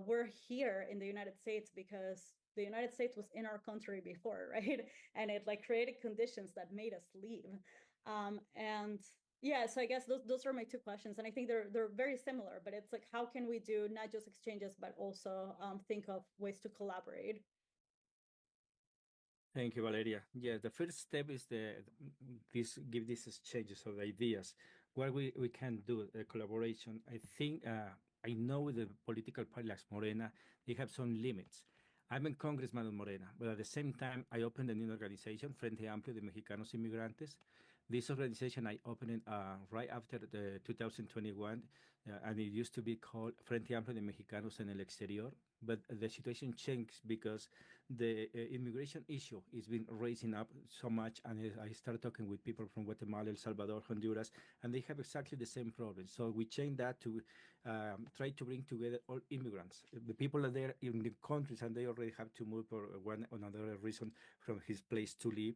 E: we're here in the United States because the United States was in our country before, right? And it like created conditions that made us leave. And yeah, so I guess those are my two questions. And I think they're very similar, but it's like, how can we do not just exchanges, but also think of ways to collaborate?
F: Thank you, Valeria. Yeah, the first step is give these exchanges of ideas. What we can do, collaboration. I think, I know with the political party like Morena, they have some limits. I'm a congressman of Morena, but at the same time, I opened a new organization, Frente Amplio de Mexicanos Inmigrantes, This organization I opened it right after the 2021, and it used to be called Frente Amplio de Mexicanos en el Exterior. But the situation changed because the immigration issue is been raising up so much, and I started talking with people from Guatemala, El Salvador, Honduras, and they have exactly the same problem. So we changed that to try to bring together all immigrants. The people are there in the countries, and they already have to move for one or another reason from his place to live.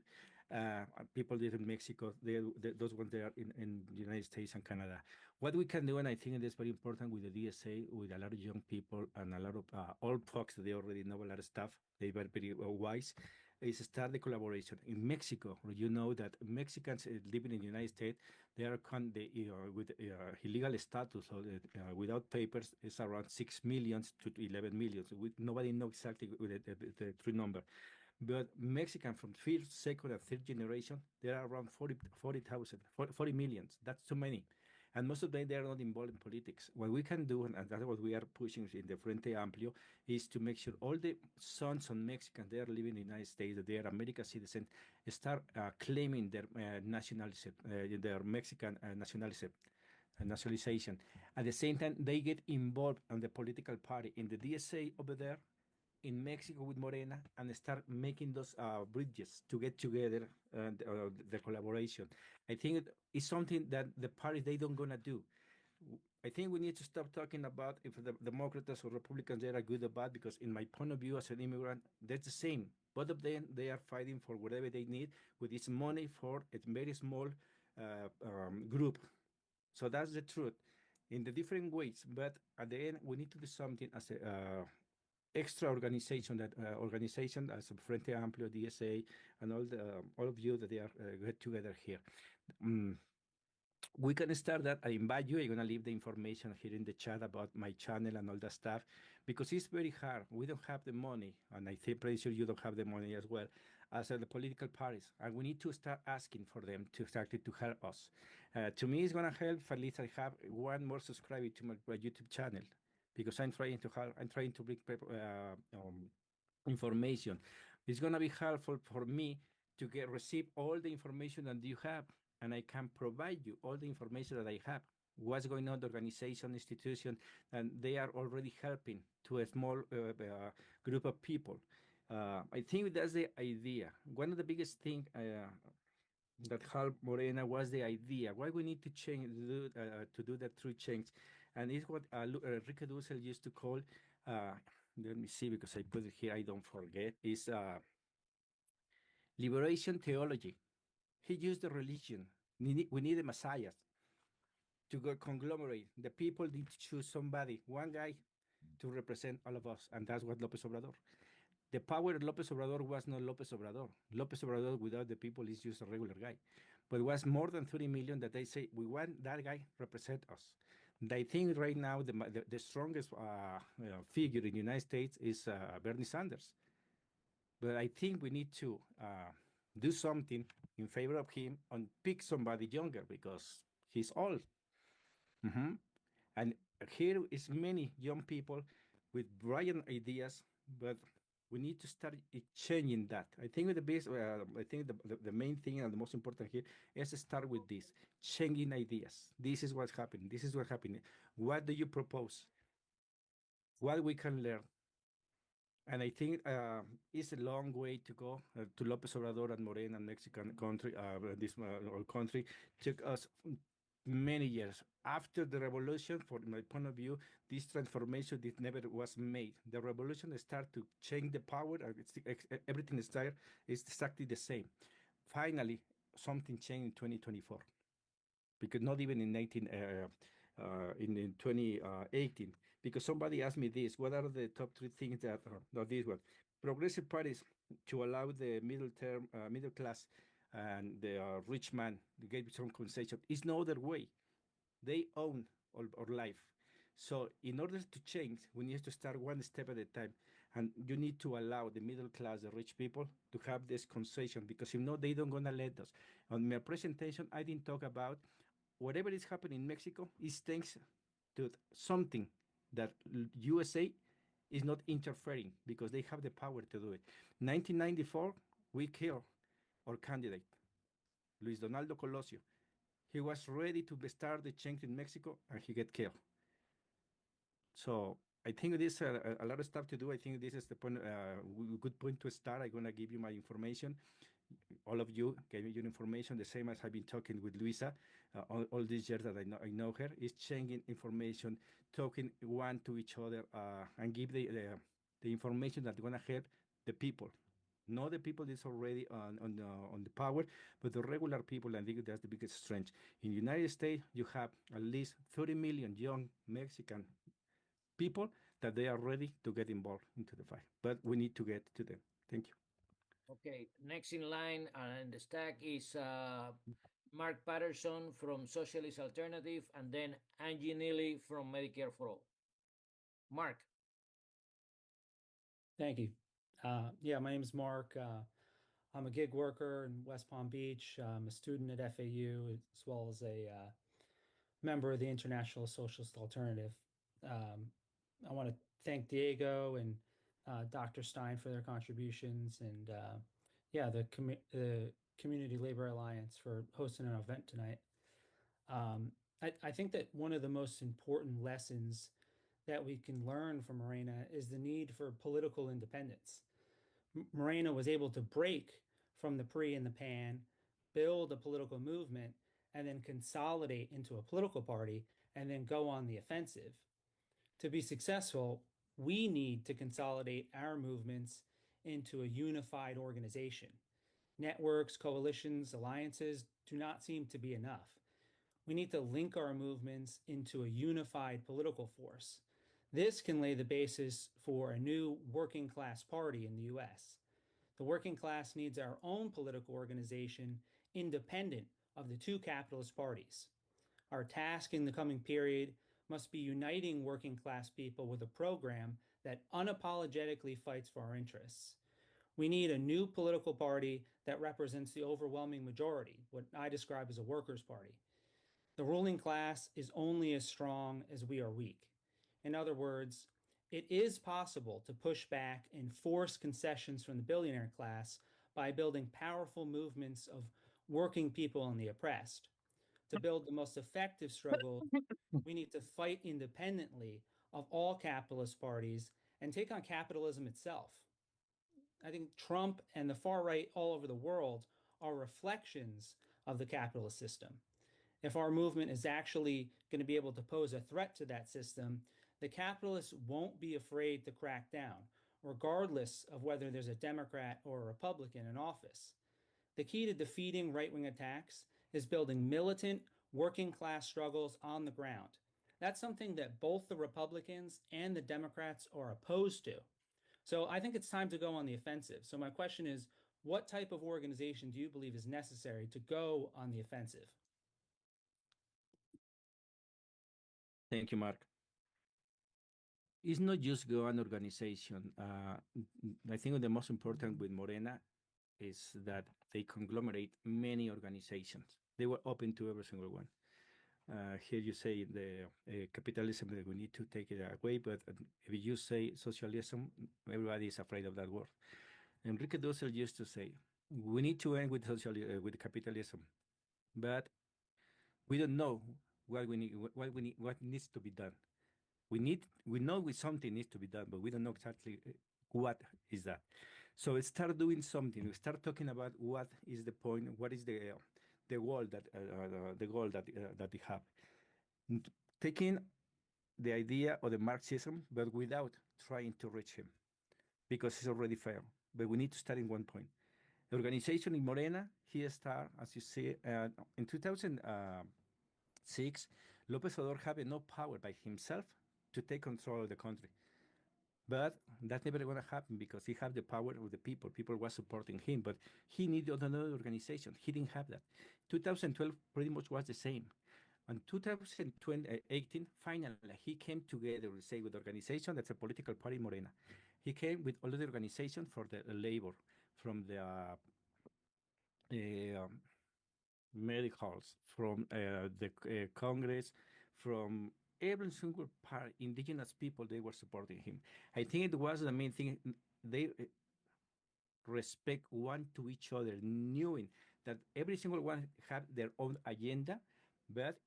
F: People live in Mexico, those ones there in the United States and Canada. What we can do, and I think it is very important with the DSA, with a lot of young people and a lot of old folks, they already know a lot of stuff, they're very wise, is start the collaboration. In Mexico, you know that Mexicans living in the United States, they are with illegal status or without papers, it's around 6 million to 11 million. Nobody knows exactly the true number. But Mexican from first, second, and third generation, there are around 40 millions. That's too many. And most of them, they are not involved in politics. What we can do, and that's what we are pushing in the Frente Amplio, is to make sure all the sons of Mexicans, they are living in the United States, that they are American citizens, start claiming their nationalism, their Mexican nationalization. At the same time, they get involved in the political party, in the DSA over there, in Mexico with Morena, and start making those bridges to get together and the collaboration. I think it's something that the parties, they don't gonna do. I think we need to stop talking about if the Democrats or Republicans, they are good or bad, because in my point of view as an immigrant, that's the same. Both of them, they are fighting for whatever they need with this money for a very small group. So that's the truth in the different ways. But at the end, we need to do something as a extra organization, that organization as a Frente Amplio, DSA, and all of you that they are get together here. We can start that. I invite you. I'm gonna leave the information here in the chat about my channel and all that stuff, because it's very hard. We don't have the money, and I think pretty sure you don't have the money as well as the political parties, and we need to start asking for them to exactly to help us. To me, it's gonna help if at least I have one more subscriber to my YouTube channel, because I'm trying to bring information. It's gonna be helpful for me to receive all the information that you have, and I can provide you all the information that I have. What's going on, the organization, institution, and they are already helping to a small group of people. I think that's the idea. One of the biggest things that helped Morena was the idea. Why we need to change to do that through change. And it's what Enrique Dussel used to call, let me see, because I put it here, I don't forget, is liberation theology. He used the religion. We need the messiahs to go conglomerate. The people need to choose somebody, one guy, to represent all of us, and that's what López Obrador. The power of López Obrador was not López Obrador. López Obrador without the people is just a regular guy. But it was more than 30 million that they say, we want that guy represent us. And I think right now the strongest figure in the United States is Bernie Sanders. But I think we need to do something in favor of him and pick somebody younger, because he's old. And here is many young people with brilliant ideas, but we need to start changing that. I think the main thing and the most important here is to start with this, changing ideas. This is what's happening. This is what's happening. What do you propose? What we can learn? And I think it's a long way to go to López Obrador and Morena, Mexican country, this country took us many years. After the revolution, from my point of view, this transformation never was made. The revolution started to change the power. Everything is there. It's exactly the same. Finally, something changed in 2024, because not even in 2018. Because somebody asked me this: what are the top 3 things that not this one? Progressive parties to allow the middle class and the rich man to get some concession. Is no other way. They own our life. So in order to change, we need to start one step at a time. And you need to allow the middle class, the rich people, to have this concession, because if not, they don't gonna let us. On my presentation, I didn't talk about whatever is happening in Mexico is thanks to something that USA is not interfering, because they have the power to do it. 1994, we killed our candidate. Luis Donaldo Colosio. He was ready to start the change in Mexico, and he get killed. So I think this a lot of stuff to do. I think this is the point, good point to start. I'm gonna give you my information. All of you gave me your information, the same as I've been talking with Luisa all these years that I know her. Is changing information, talking one to each other, and give the information that's gonna help the people. Not the people that's already on the power, but the regular people. And I think that's the biggest strength. In the United States, you have at least 30 million young Mexican people that they are ready to get involved into the fight. But we need to get to them. Thank you.
B: Okay, next in line and the stack is Mark Patterson from Socialist Alternative, and then Angie Neely from Medicare for All. Mark.
I: Thank you. Yeah, my name is Mark. I'm a gig worker in West Palm Beach. I'm a student at FAU, as well as a member of the International Socialist Alternative. I want to thank Diego and Dr. Stein for their contributions, and yeah, the Community Labor Alliance for hosting an event tonight. I think that one of the most important lessons that we can learn from Morena is the need for political independence. Morena was able to break from the pre and the pan, build a political movement, and then consolidate into a political party, and then go on the offensive. To be successful, we need to consolidate our movements into a unified organization. Networks, coalitions, alliances do not seem to be enough. We need to link our movements into a unified political force. This can lay the basis for a new working class party in the US. The working class needs our own political organization independent of the two capitalist parties. Our task in the coming period must be uniting working class people with a program that unapologetically fights for our interests. We need a new political party that represents the overwhelming majority, what I describe as a workers' party. The ruling class is only as strong as we are weak. In other words, it is possible to push back and force concessions from the billionaire class by building powerful movements of working people and the oppressed. To build the most effective struggle, we need to fight independently of all capitalist parties and take on capitalism itself. I think Trump and the far right all over the world are reflections of the capitalist system. If our movement is actually going to be able to pose a threat to that system, the capitalists won't be afraid to crack down, regardless of whether there's a Democrat or a Republican in office. The key to defeating right-wing attacks is building militant, working-class struggles on the ground. That's something that both the Republicans and the Democrats are opposed to. So I think it's time to go on the offensive. So my question is, what type of organization do you believe is necessary to go on the offensive?
F: Thank you, Mark. It's not just one organization. I think the most important with Morena is that they conglomerate many organizations. They were open to every single one. Here you say the capitalism, that we need to take it away, but if you say socialism, everybody is afraid of that word. Enrique Dussel used to say, we need to end with capitalism, but we don't know what needs to be done. We know something needs to be done, but we don't know exactly what is that. So start doing something. We start talking about what is the point, what is the goal that we have. Taking the idea of the Marxism, but without trying to reach him, because it's already failed. But we need to start in one point. The organization in Morena, he started, as you see, in 2006, López Obrador had enough power by himself to take control of the country. But that's never going to happen because he had the power of the people. People were supporting him, but he needed another organization. He didn't have that. 2012 pretty much was the same. In 2018, finally, he came together, say, with the organization that's a political party, Morena. He came with all of the organization for the labor, from the medicals, from the Congress, from every single part, indigenous people, they were supporting him. I think it was the main thing. They respect one to each other, knowing that every single one have their own agenda, but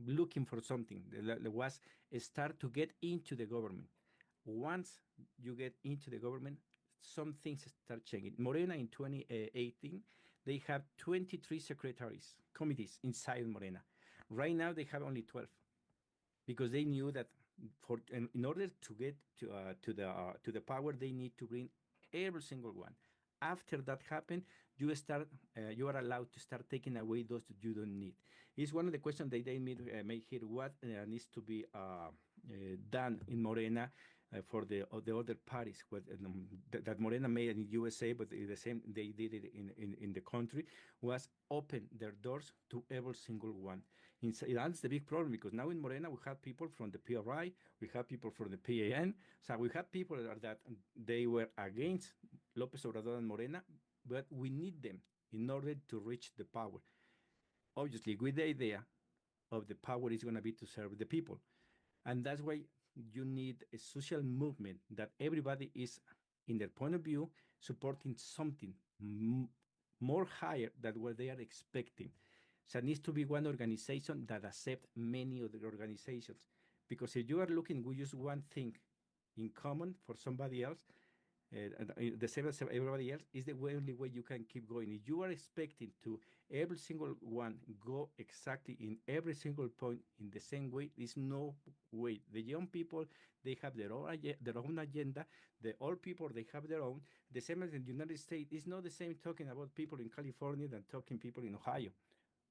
F: looking for something. There was a start to get into the government. Once you get into the government, some things start changing. Morena in 2018, they have 23 secretaries, committees inside Morena. Right now, they have only 12 because they knew that in order to get to the power, they need to bring every single one. After that happened, you are allowed to start taking away those that you don't need. It's one of the questions that they made here. What needs to be done in Morena for the other parties that Morena made in USA, but the same they did it in the country, was open their doors to every single one. That's the big problem, because now in Morena we have people from the PRI, we have people from the PAN, so we have people that they were against López Obrador and Morena, but we need them in order to reach the power. Obviously, with the idea of the power is going to be to serve the people. And that's why you need a social movement that everybody is, in their point of view, supporting something more higher than what they are expecting. So it needs to be one organization that accepts many other organizations. Because if you are looking with just one thing in common for somebody else, the same as everybody else, is the only way you can keep going. If you are expecting to every single one go exactly in every single point in the same way, there's no way. The young people, they have their own agenda. The old people, they have their own. The same as in the United States, it's not the same talking about people in California than talking people in Ohio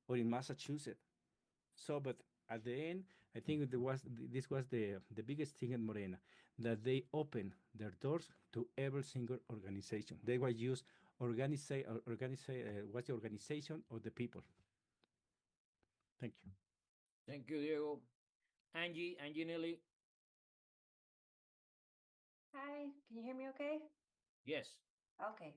F: or in Massachusetts. So, but at the end, I think this was the biggest thing in Morena, that they opened their doors to every single organization. They were used what's the organization of the people. Thank you.
B: Thank you, Diego. Angie Nelly.
J: Hi, can you hear me okay?
B: Yes.
J: Okay.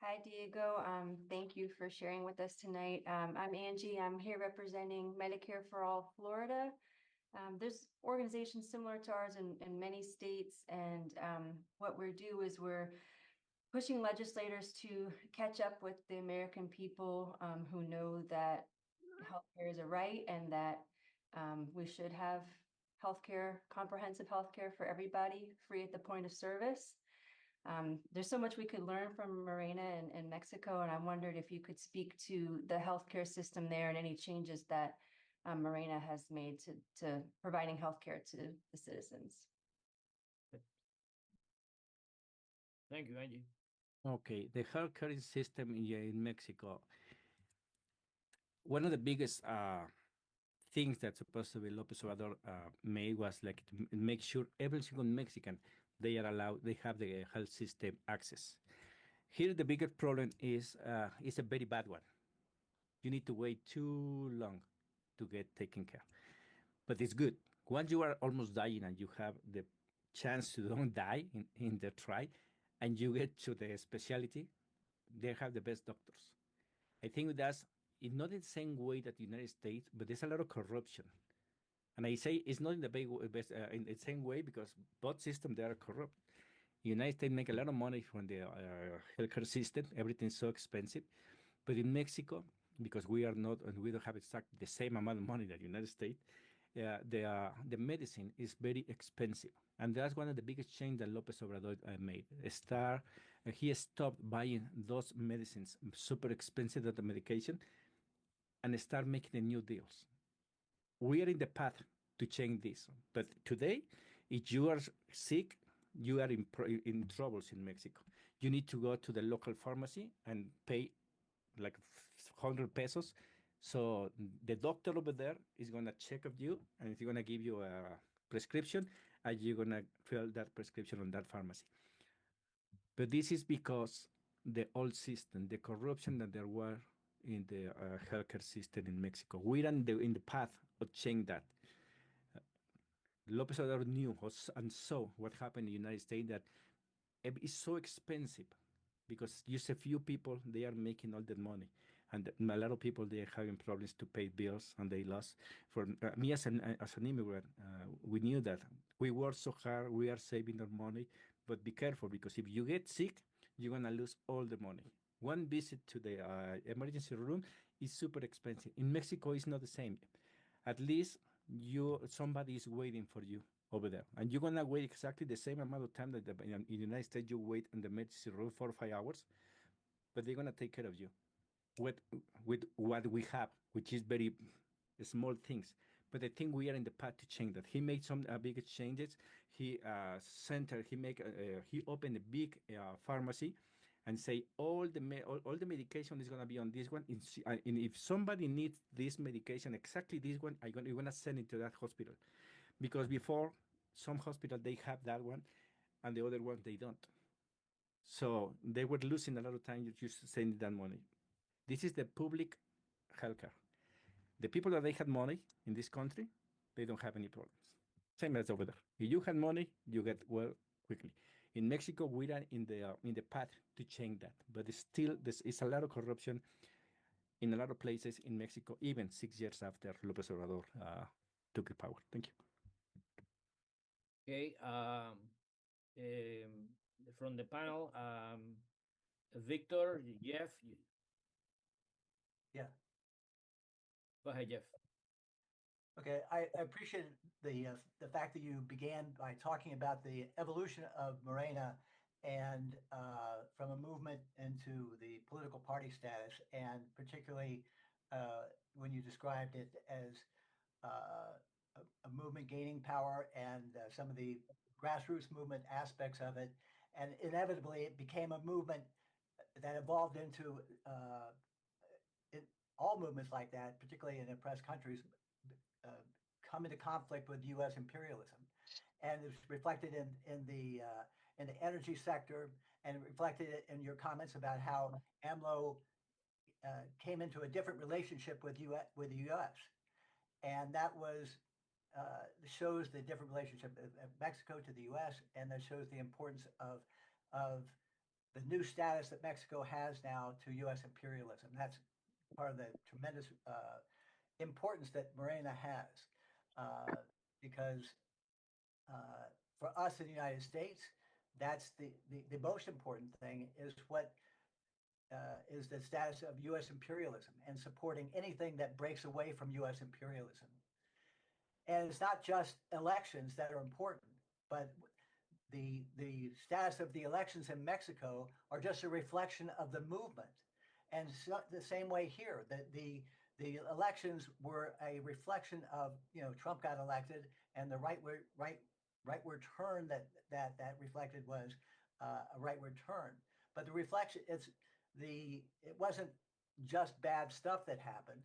J: Hi, Diego. Thank you for sharing with us tonight. I'm Angie. I'm here representing Medicare for All Florida. There's organizations similar to ours in many states, and what we do is we're pushing legislators to catch up with the American people who know that healthcare is a right and that we should have healthcare, comprehensive healthcare for everybody, free at the point of service. There's so much we could learn from Morena and Mexico, and I wondered if you could speak to the healthcare system there and any changes that Morena has made to providing healthcare to the citizens.
B: Thank you, Angie.
F: Okay, the healthcare system in Mexico. One of the biggest things that supposed to be López Obrador made was like to make sure every single Mexican, they have the health system access. Here, the biggest problem is a very bad one. You need to wait too long to get taken care. But it's good. Once you are almost dying and you have the chance to don't die in the try, and you get to the specialty, they have the best doctors. I think that's not in the same way that the United States, but there's a lot of corruption. And I say it's not in the in the same way because both systems, they are corrupt. The United States make a lot of money from the healthcare system. Everything's so expensive. But in Mexico, because we don't have exactly the same amount of money that the United States, the medicine is very expensive. And that's one of the biggest changes that López Obrador made. He stopped buying those medicines, super expensive, that the medication, and start making the new deals. We are in the path to change this. But today, if you are sick, you are in troubles in Mexico. You need to go to the local pharmacy and pay like 100 pesos. So the doctor over there is going to check of you, and he's going to give you a prescription, and you're going to fill that prescription on that pharmacy. But this is because the old system, the corruption that there were in the healthcare system in Mexico. We're in the path of change that. López Obrador knew and saw what happened in the United States, that it's so expensive because just a few people, they are making all the money. And a lot of people, they are having problems to pay bills, and they lost. For me as an immigrant, we knew that. We work so hard, we are saving our money, but be careful, because if you get sick, you're going to lose all the money. One visit to the emergency room is super expensive. In Mexico, it's not the same. At least somebody is waiting for you over there, and you're gonna wait exactly the same amount of time that in the United States you wait in the emergency room 4 or 5 hours, but they're gonna take care of you with with what we have, which is very small things. But I think we are in the path to change that. He made some big changes. He opened a big pharmacy and say all the medication is gonna be on this one. And if somebody needs this medication, exactly this one, you're gonna send it to that hospital, because before some hospital they have that one, and the other one they don't. So they were losing a lot of time just sending that money. This is the public healthcare. The people that they had money in this country, they don't have any problems. Same as over there. If you had money, you get well quickly. In Mexico, we are in the path to change that, but still there is a lot of corruption in a lot of places in Mexico, even 6 years after López Obrador took the power. Thank you.
B: Okay. From the panel, Victor, Jeff.
K: Yeah.
B: Go ahead, Jeff.
K: Okay, I appreciate the fact that you began by talking about the evolution of Morena and from a movement into the political party status, and particularly when you described it as a movement gaining power and some of the grassroots movement aspects of it, and inevitably it became a movement that evolved into all movements like that, particularly in oppressed countries, come into conflict with U.S. imperialism, and it's reflected in the energy sector, and reflected in your comments about how AMLO came into a different relationship with the U.S. And that shows the different relationship of Mexico to the U.S., and that shows the importance of the new status that Mexico has now to U.S. imperialism. That's part of the tremendous importance that Morena has, because for us in the United States, that's the most important thing is what is the status of U.S. imperialism and supporting anything that breaks away from U.S. imperialism. And it's not just elections that are important, but the status of the elections in Mexico are just a reflection of the movement. And so the same way here, that the elections were a reflection of, Trump got elected, and the rightward turn that reflected was a rightward turn. But the reflection, it wasn't just bad stuff that happened.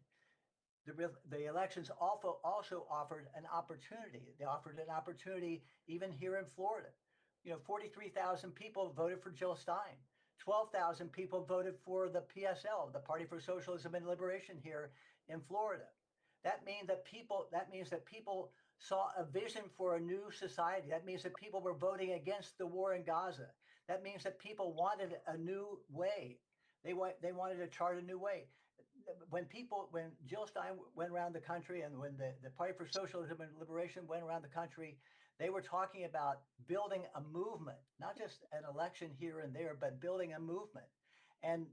K: The elections also offered an opportunity. They offered an opportunity even here in Florida. 43,000 people voted for Jill Stein. 12,000 people voted for the PSL, the Party for Socialism and Liberation here in Florida. That means that people saw a vision for a new society. That means that people were voting against the war in Gaza. That means that people wanted a new way. They wanted to chart a new way. When Jill Stein went around the country, and when the Party for Socialism and Liberation went around the country, they were talking about building a movement, not just an election here and there, but building a movement. And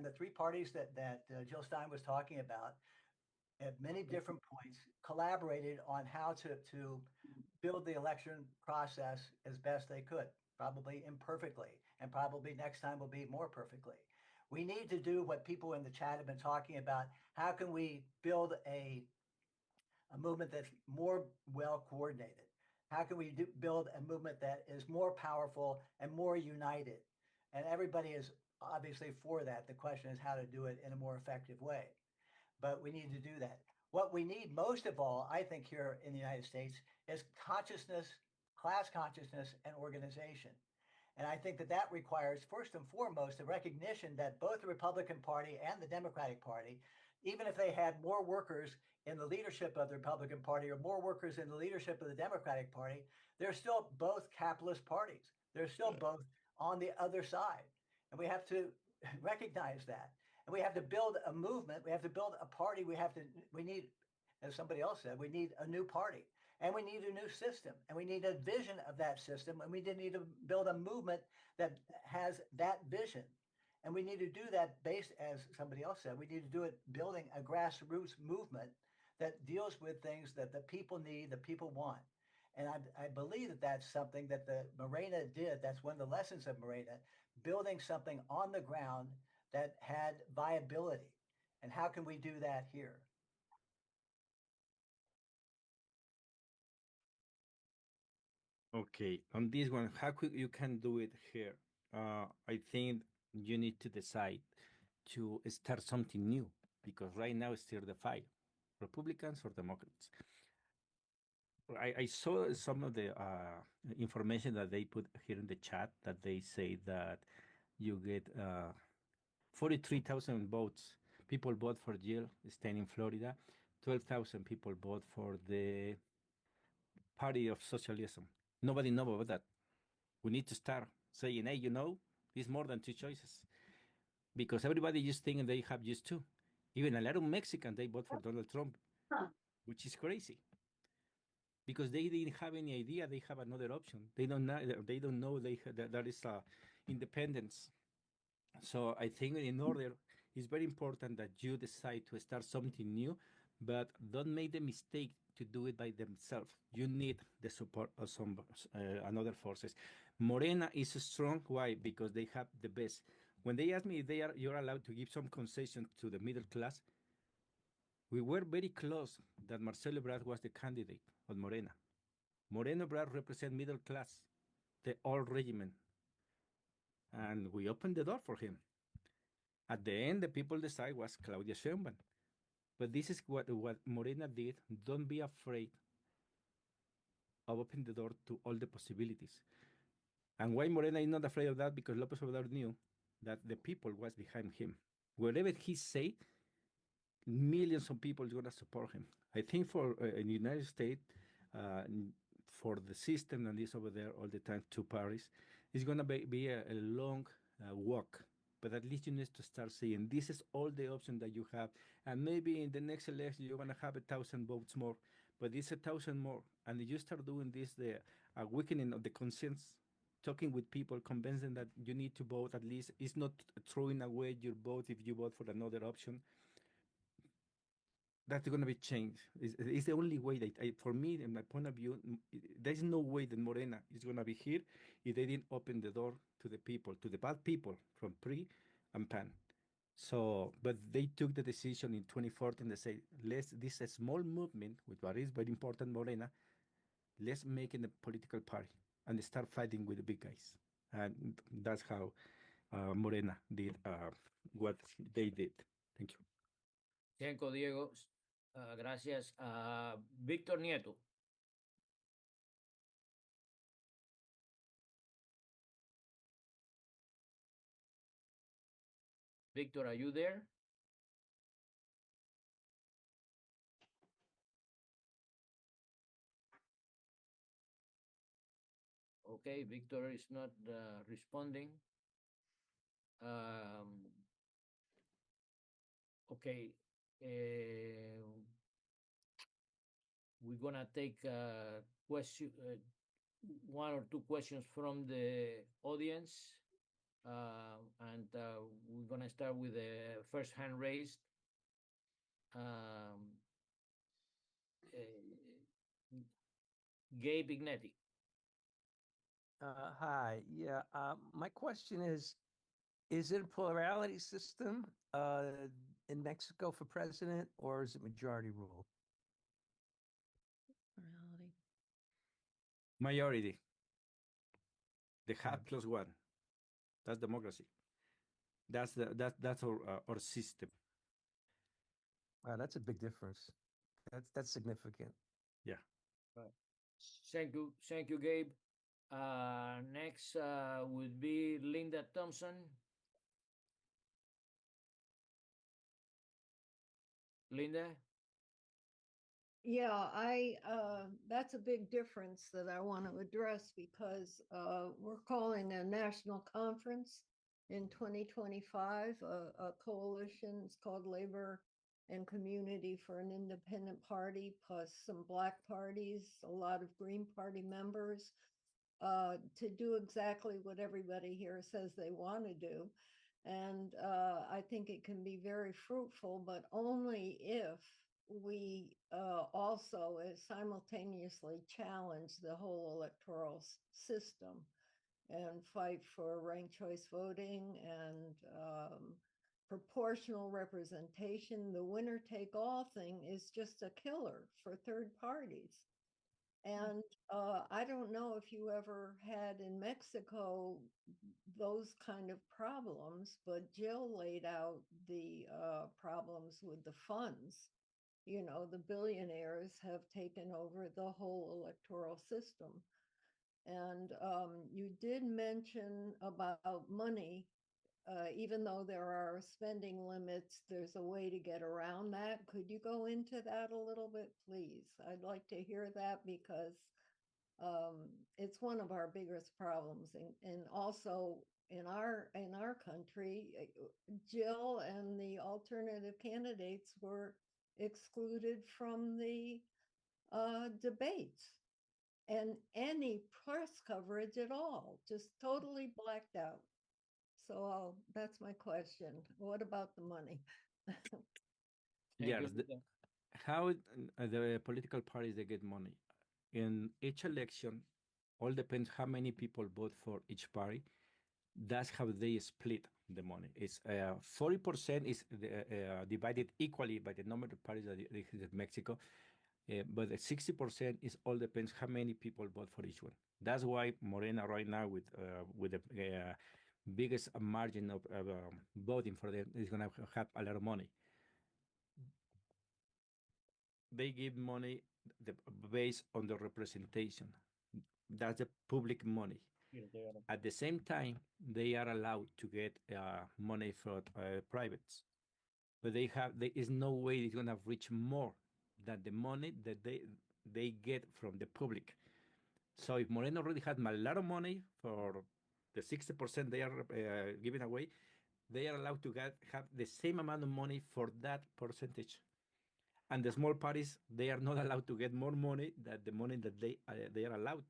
K: the three parties that Jill Stein was talking about, at many different points, collaborated on how to build the election process as best they could, probably imperfectly, and probably next time will be more perfectly. We need to do what people in the chat have been talking about. How can we build a movement that's more well coordinated? How can we build a movement that is more powerful and more united? And everybody is obviously for that. The question is how to do it in a more effective way. But we need to do that. What we need most of all, I think, here in the United States is consciousness, class consciousness, and organization. And I think that requires, first and foremost, the recognition that both the Republican Party and the Democratic Party, even if they had more workers in the leadership of the Republican Party or more workers in the leadership of the Democratic Party, they're still both capitalist parties. They're still both on the other side. And we have to recognize that. And we have to build a movement. We have to build a party. We need, as somebody else said, we need a new party. And we need a new system. And we need a vision of that system. And we need to build a movement that has that vision. And we need to do that based, as somebody else said, we need to do it building a grassroots movement that deals with things that the people need, the people want. And I believe that that's something that the Morena did. That's one of the lessons of Morena, building something on the ground that had viability. And how can we do that here?
F: Okay, on this one, how could you can do it here? I think you need to decide to start something new because right now it's still the fight, Republicans or Democrats. I saw some of the information that they put here in the chat that they say that you get 43,000 votes. People vote for Jill staying in Florida. 12,000 people vote for the Party of Socialism. Nobody knows about that. We need to start saying, hey, it's more than two choices. Because everybody just thinking they have just two. Even a lot of Mexicans, they vote for Donald Trump, which is crazy. Because they didn't have any idea they have another option. They don't know that is independence. So I think in order, it's very important that you decide to start something new, but don't make the mistake to do it by themselves. You need the support of some another forces. Morena is strong. Why? Because they have the best. When they ask me if you're allowed to give some concession to the middle class, we were very close that Marcelo Ebrard was the candidate of Morena. Moreno Ebrard represents middle class, the old regiment, and we opened the door for him. At the end, the people decide was Claudia Sheinbaum. But this is what Morena did. Don't be afraid of opening the door to all the possibilities. And why Morena is not afraid of that? Because López Obrador knew that the people was behind him. Wherever he say, millions of people are going to support him. I think for in the United States, for the system and this over there all the time, two parties, it's going to be a long walk. But at least you need to start saying, this is all the options that you have. And maybe in the next election, you're going to have 1,000 votes more. But it's 1,000 more. And you start doing this, the weakening of the conscience, talking with people, convincing that you need to vote at least. It's not throwing away your vote if you vote for another option. That's going to be changed. It's the only way that, for me, in my point of view, there's no way that Morena is going to be here if they didn't open the door to the people, to the bad people from PRI and PAN. So, but they took the decision in 2014. They say, this is a small movement, with what is very important, Morena, let's make it a political party and start fighting with the big guys. And that's how Morena did what they did. Thank you.
B: Thank you, Diego. Gracias. Víctor Nieto. Victor, are you there? Okay, Victor is not responding. Okay. We're gonna take question, one or two questions from the audience, and we're gonna start with the first hand raised. Gabe Ignetti.
L: Hi. Yeah. My question is it a plurality system in Mexico for president, or is it majority rule?
G: Morality.
F: Majority. The half plus one. That's democracy. That's our system.
L: Wow, that's a big difference. That's significant.
F: Yeah.
B: Thank you, Gabe. Next would be Linda Thompson. Linda?
G: Yeah, that's a big difference that I want to address because we're calling a national conference in 2025, a coalition. It's called Labor and Community for an Independent Party, plus some Black parties, a lot of Green Party members, to do exactly what everybody here says they want to do. And I think it can be very fruitful, but only if we also simultaneously challenge the whole electoral system and fight for ranked choice voting and proportional representation. The winner take all thing is just a killer for third parties. And I don't know if you ever had in Mexico those kind of problems, but Jill laid out the problems with the funds. You know, the billionaires have taken over the whole electoral system. And you did mention about money. Even though there are spending limits, there's a way to get around that. Could you go into that a little bit, please? I'd like to hear that because it's one of our biggest problems. And also in our country, Jill and the alternative candidates were excluded from the debates and any press coverage at all, just totally blacked out. So that's my question. What about the money?
F: Yes, how the political parties they get money. In each election, all depends how many people vote for each party. That's how they split the money. It's 40% is divided equally by the number of parties that exist in Mexico, but the 60% is all depends how many people vote for each one. That's why Morena right now with the biggest margin of voting for them is going to have a lot of money. They give money based on the representation. That's the public money. At the same time, they are allowed to get money from privates, but there is no way it's going to reach more than the money that they get from the public. So if Moreno already had a lot of money for the 60% they are giving away, they are allowed to have the same amount of money for that percentage. And the small parties, they are not allowed to get more money than the money that they are allowed.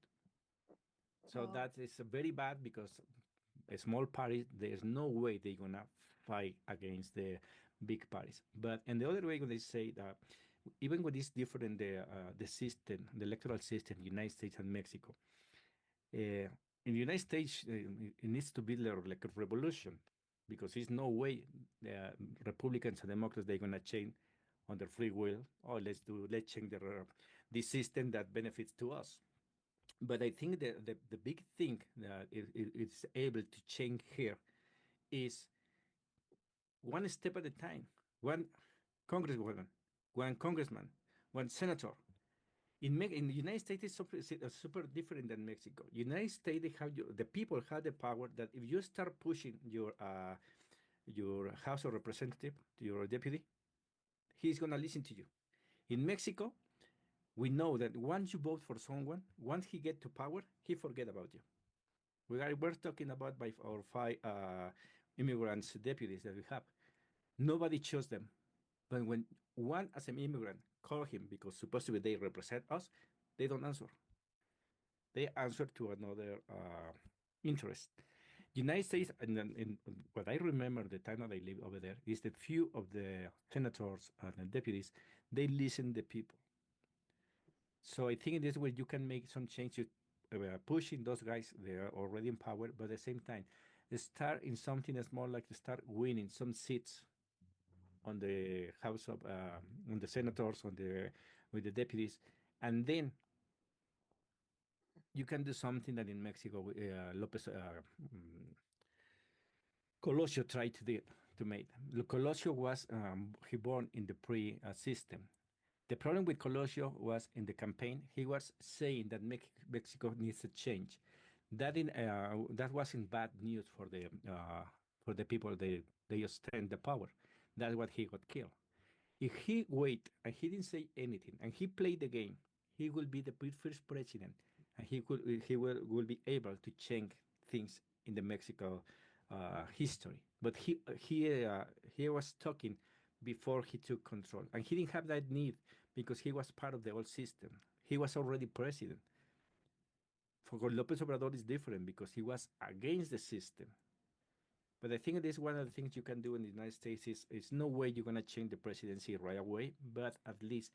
F: So that is very bad because a small party, there's no way they're gonna fight against the big parties. But and the other way, when they say that even when it's different, the system, the electoral system, United States and Mexico. In the United States, it needs to be like a revolution because there's no way Republicans and Democrats they're gonna change on their free will. Oh, let's change the system that benefits to us. But I think the big thing that it's able to change here is one step at a time. One congresswoman, one congressman, one senator. In the United States, it's super different than Mexico. United States, the people have the power that if you start pushing your House of Representative to your deputy, he's gonna listen to you. In Mexico, we know that once you vote for someone, once he get to power, he forget about you. We're talking about by our 5 immigrants deputies that we have. Nobody chose them. But when one as an immigrant call him because supposedly they represent us, they don't answer. They answer to another interest. United States, and what I remember the time that I lived over there, is that few of the senators and the deputies, they listen to the people. So I think in this way you can make some changes, pushing those guys, they are already in power, but at the same time, start in something that's more like to start winning some seats on the House of, on the senators, with the deputies, and then you can do something that in Mexico, Colosio tried to make. Colosio was he born in the pre-system. The problem with Colosio was in the campaign, he was saying that Mexico needs a change. That wasn't bad news for the people they ostend the power. That's what he got killed. If he wait and he didn't say anything and he played the game, he will be the first president, and he will be able to change things in the Mexico history. But he was talking before he took control, and he didn't have that need because he was part of the old system. He was already president. For López Obrador is different because he was against the system. But I think this one of the things you can do in the United States is no way you're gonna change the presidency right away, but at least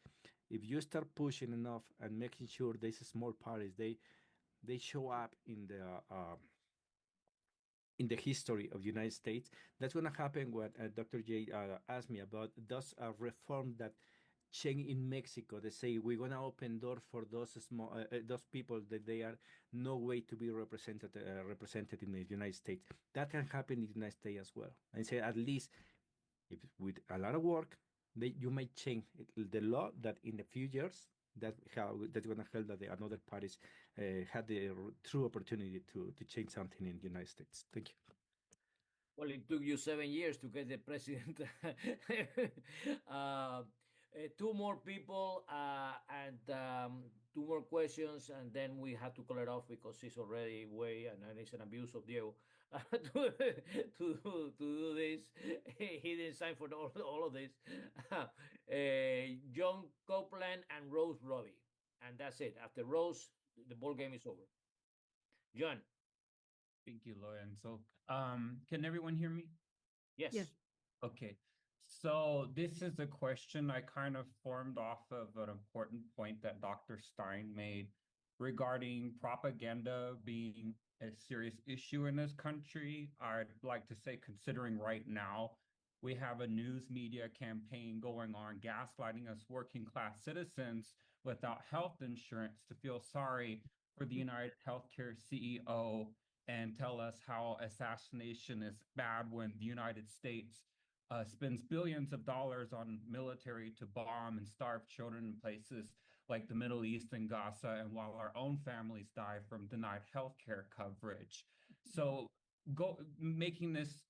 F: if you start pushing enough and making sure these small parties they show up in the history of the United States, that's going to happen. What Dr. J asked me about those reforms that change in Mexico. They say we're going to open doors for those people that they are no way to be represented in the United States. That can happen in the United States as well. And say at least if with a lot of work, you might change the law that in a few years that's going to help that another parties had the true opportunity to change something in the United States. Thank you.
B: Well, it took you 7 years to get the president. Two more people and two more questions, and then we had to call it off because it's already way, and it's an abuse of Diego to do this. He didn't sign for all of this. John Copeland and Rose Robbie, and that's it. After Rose, the ball game is over. John.
M: Thank you, Lorenzo. Can everyone hear me?
B: Yes.
G: Yes.
M: Okay. So this is a question I kind of formed off of an important point that Dr. Stein made regarding propaganda being a serious issue in this country. I'd like to say, considering right now, we have a news media campaign going on, gaslighting us working class citizens without health insurance to feel sorry for the United Healthcare CEO and tell us how assassination is bad when the United States spends billions of dollars on military to bomb and starve children in places like the Middle East and Gaza, and while our own families die from denied healthcare coverage. So making this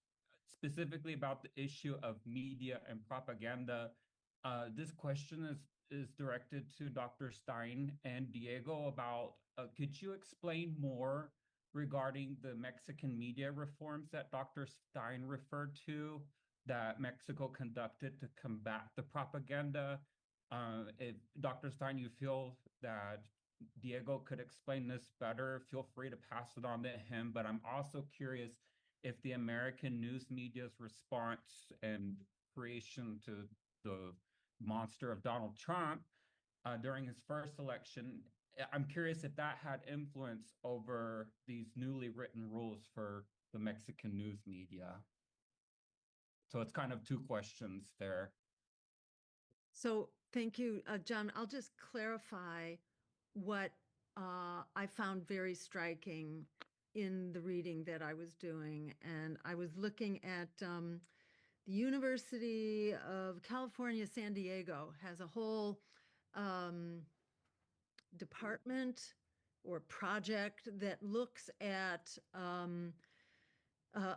M: specifically about the issue of media and propaganda, this question is directed to Dr. Stein and Diego about, could you explain more regarding the Mexican media reforms that Dr. Stein referred to that Mexico conducted to combat the propaganda? If Dr. Stein, you feel that Diego could explain this better, feel free to pass it on to him. But I'm also curious if the American news media's response and creation to the monster of Donald Trump during his first election, I'm curious if that had influence over these newly written rules for the Mexican news media. So it's kind of two questions there.
G: So thank you, John. I'll just clarify what I found very striking in the reading that I was doing. And I was looking at the University of California, San Diego has a whole department or project that looks at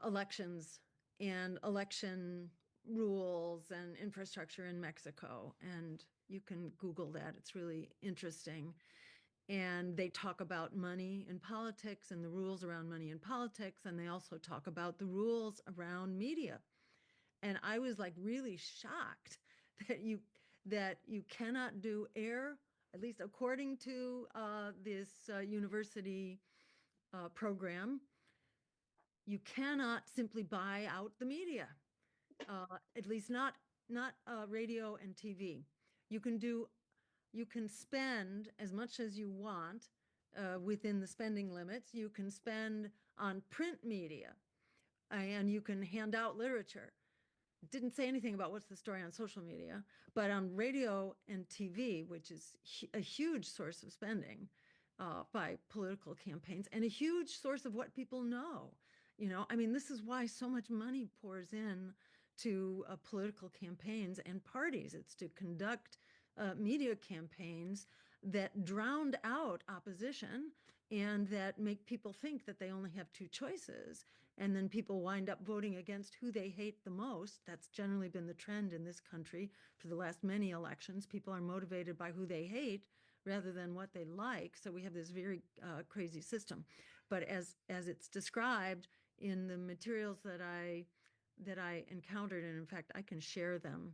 G: elections and election rules and infrastructure in Mexico. And you can Google that. It's really interesting. And they talk about money in politics and the rules around money in politics. And they also talk about the rules around media. And I was like really shocked that you cannot do air, at least according to this university program, you cannot simply buy out the media, at least not radio and TV. You can spend as much as you want within the spending limits. You can spend on print media, and you can hand out literature. It didn't say anything about what's the story on social media, but on radio and TV, which is a huge source of spending by political campaigns and a huge source of what people know. You know, I mean, this is why so much money pours in to political campaigns and parties. It's to conduct media campaigns that drowned out opposition and that make people think that they only have two choices. And then people wind up voting against who they hate the most. That's generally been the trend in this country for the last many elections. People are motivated by who they hate rather than what they like. So we have this very crazy system. But as it's described in the materials that I encountered, and in fact, I can share them.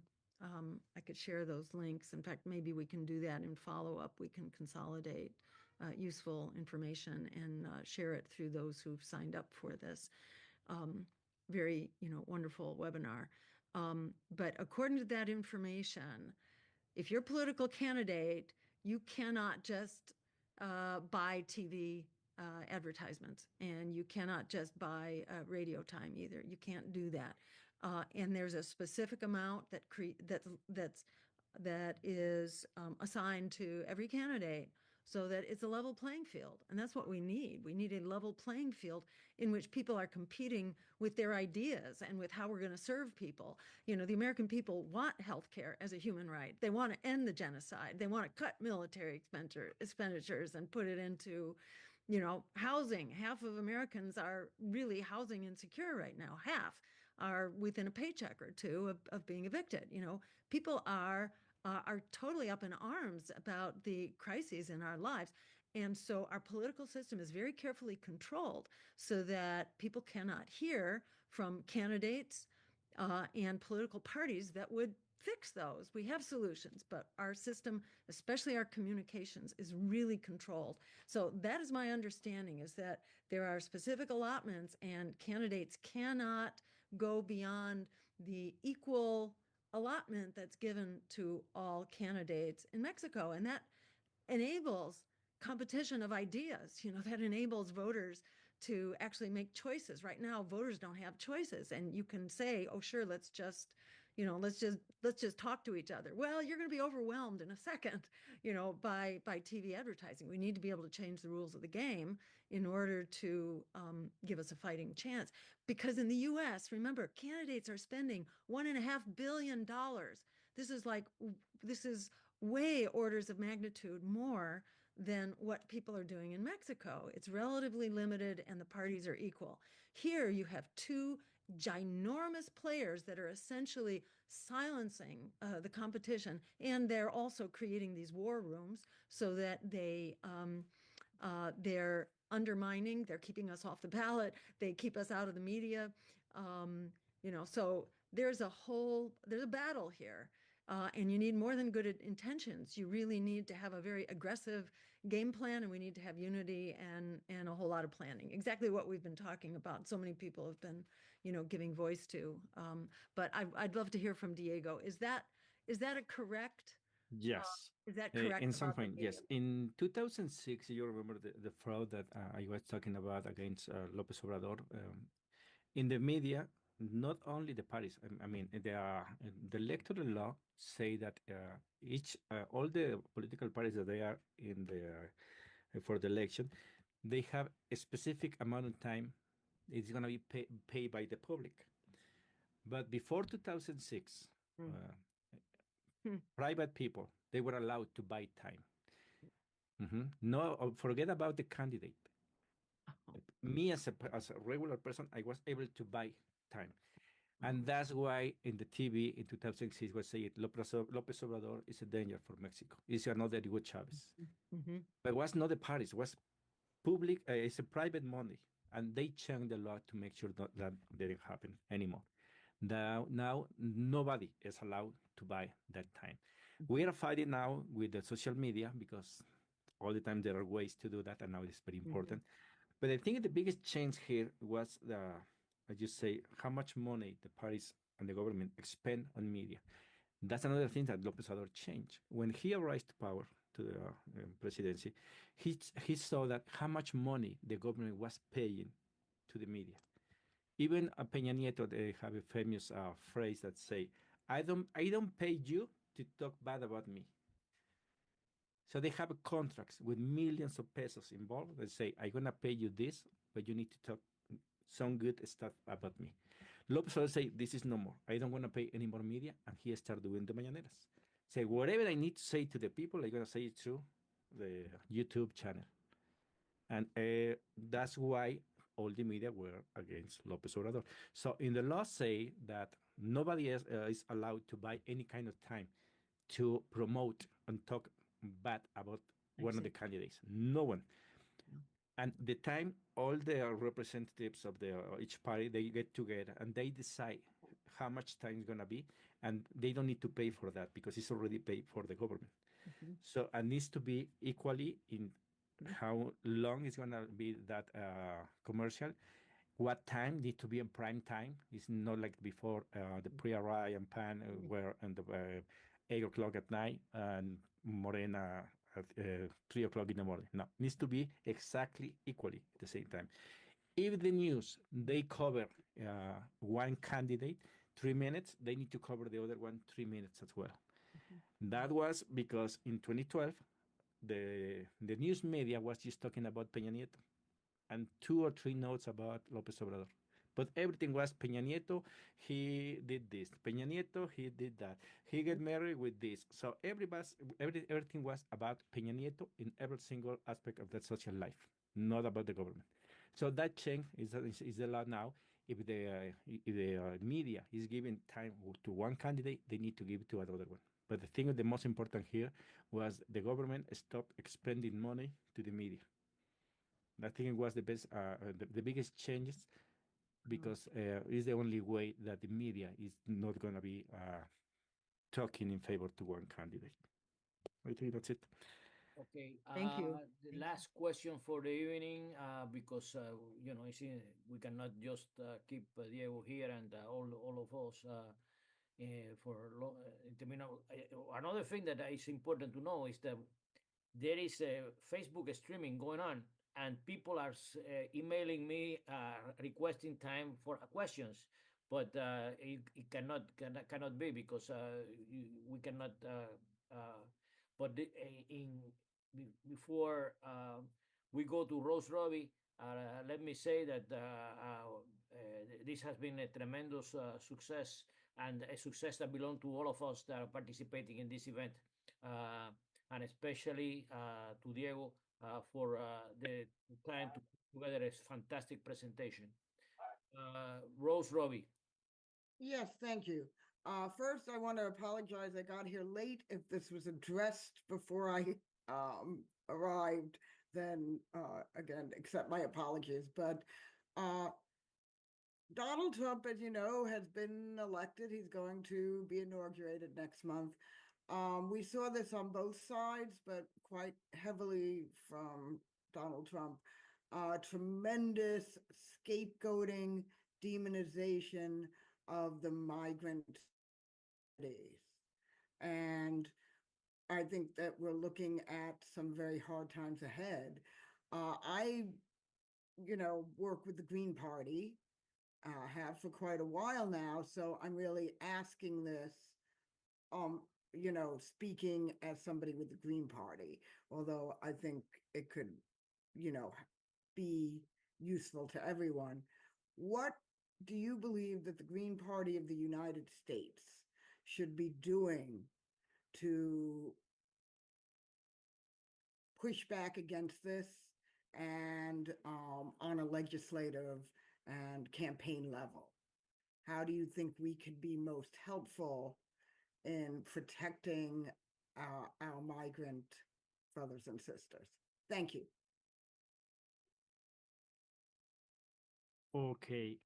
G: I could share those links. In fact, maybe we can do that in follow-up. We can consolidate useful information and share it through those who've signed up for this. very, wonderful webinar. But according to that information, if you're a political candidate, you cannot just buy TV advertisements, and you cannot just buy radio time either. You can't do that. And there's a specific amount that is assigned to every candidate, so that it's a level playing field. And that's what we need. We need a level playing field in which people are competing with their ideas and with how we're going to serve people. The American people want healthcare as a human right. They want to end the genocide. They want to cut military expenditures and put it into, housing. Half of Americans are really housing insecure right now. Half are within a paycheck or two of being evicted. People are totally up in arms about the crises in our lives. And so our political system is very carefully controlled so that people cannot hear from candidates and political parties that would fix those. We have solutions, but our system, especially our communications, is really controlled. So that is my understanding, is that there are specific allotments, and candidates cannot go beyond the equal allotment that's given to all candidates in Mexico. And that enables competition of ideas, that enables voters to actually make choices. Right now, voters don't have choices, and you can say, oh, sure, let's just talk to each other. Well, you're going to be overwhelmed in a second, by TV advertising. We need to be able to change the rules of the game in order to give us a fighting chance. Because in the US, remember, candidates are spending $1.5 billion. This is way orders of magnitude more than what people are doing in Mexico. It's relatively limited, and the parties are equal. Here you have two ginormous players that are essentially silencing the competition, and they're also creating these war rooms so that they're undermining, they're keeping us off the ballot, they keep us out of the media. So there's a battle here. And you need more than good intentions. You really need to have a very aggressive game plan, and we need to have unity and a whole lot of planning. Exactly what we've been talking about. So many people have been, giving voice to. But I'd love to hear from Diego. Is that a correct?
F: Yes.
G: Is that correct?
F: In some point, yes. In 2006, you remember the fraud that I was talking about against López Obrador. In the media, not only the parties. I mean, the electoral law say that all the political parties that they are in for the election, they have a specific amount of time. It's going to be paid by the public. But before 2006, private people, they were allowed to buy time. No, forget about the candidate. Me as a regular person, I was able to buy time. And that's why in the TV in 2006 was saying López Obrador is a danger for Mexico. It's another Hugo Chavez. But it was not the parties, it was public, it's a private money. And they changed the law to make sure that didn't happen anymore. Now nobody is allowed to buy that time. We are fighting now with the social media because all the time there are ways to do that, and now it's very important. But I think the biggest change here was as you say, how much money the parties and the government expend on media. That's another thing that López Obrador changed. When he arrived to power, to the presidency, he saw that how much money the government was paying to the media. Even Peña Nieto, they have a famous phrase that say, I don't pay you to talk bad about me. So they have contracts with millions of pesos involved. They say, I'm going to pay you this, but you need to talk some good stuff about me. López Obrador say, this is no more. I don't want to pay any more media. And he started doing the mañaneras. Say, whatever I need to say to the people, I'm going to say it through the YouTube channel. And that's why all the media were against López Obrador. So in the law say that nobody else is allowed to buy any kind of time to promote and talk bad about one of the candidates. No one. And the time all the representatives of each party, they get together and they decide how much time is going to be, and they don't need to pay for that because it's already paid for the government. So it needs to be equally in how long is going to be that commercial. what time need to be in prime time. It's not like before the pre-array and pan were on the 8 o'clock at night and Morena at 3 o'clock in the morning. No, needs to be exactly equally at the same time. If the news they cover one candidate 3 minutes, they need to cover the other one 3 minutes as well. That was because in 2012 the news media was just talking about Peña Nieto and 2 or 3 notes about López Obrador. But everything was Peña Nieto, he did this. Peña Nieto, he did that. He got married with this. So everything was about Peña Nieto in every single aspect of that social life, not about the government. So that change is allowed now. If the media is giving time to one candidate, they need to give it to another one. But the thing the most important here was the government stopped expending money to the media. I think it was the best, the biggest changes, because it's the only way that the media is not going to be talking in favor to one candidate. I think that's it.
B: Okay.
C: Thank you.
B: The last question for the evening, because you see, we cannot just keep Diego here and all of us another thing that is important to know is that there is a Facebook streaming going on, and people are emailing me requesting time for questions, but it cannot be because we cannot. But before we go to Rose Robbie, let me say that this has been a tremendous success, and a success that belongs to all of us that are participating in this event, and especially to Diego for the trying to put together a fantastic presentation. Rose Robbie.
N: Yes, thank you. First, I want to apologize. I got here late. If this was addressed before I arrived, then again, accept my apologies. But Donald Trump, as you know, has been elected. He's going to be inaugurated next month. We saw this on both sides, but quite heavily from Donald Trump. Tremendous scapegoating, demonization of the migrant communities. And I think that we're looking at some very hard times ahead. I work with the Green Party, have for quite a while now. So I'm really asking this, speaking as somebody with the Green Party, although I think it could, be useful to everyone. What do you believe that the Green Party of the United States should be doing to push back against this and on a legislative and campaign level? How do you think we could be most helpful in protecting our migrant brothers and sisters? Thank you.
F: Okay.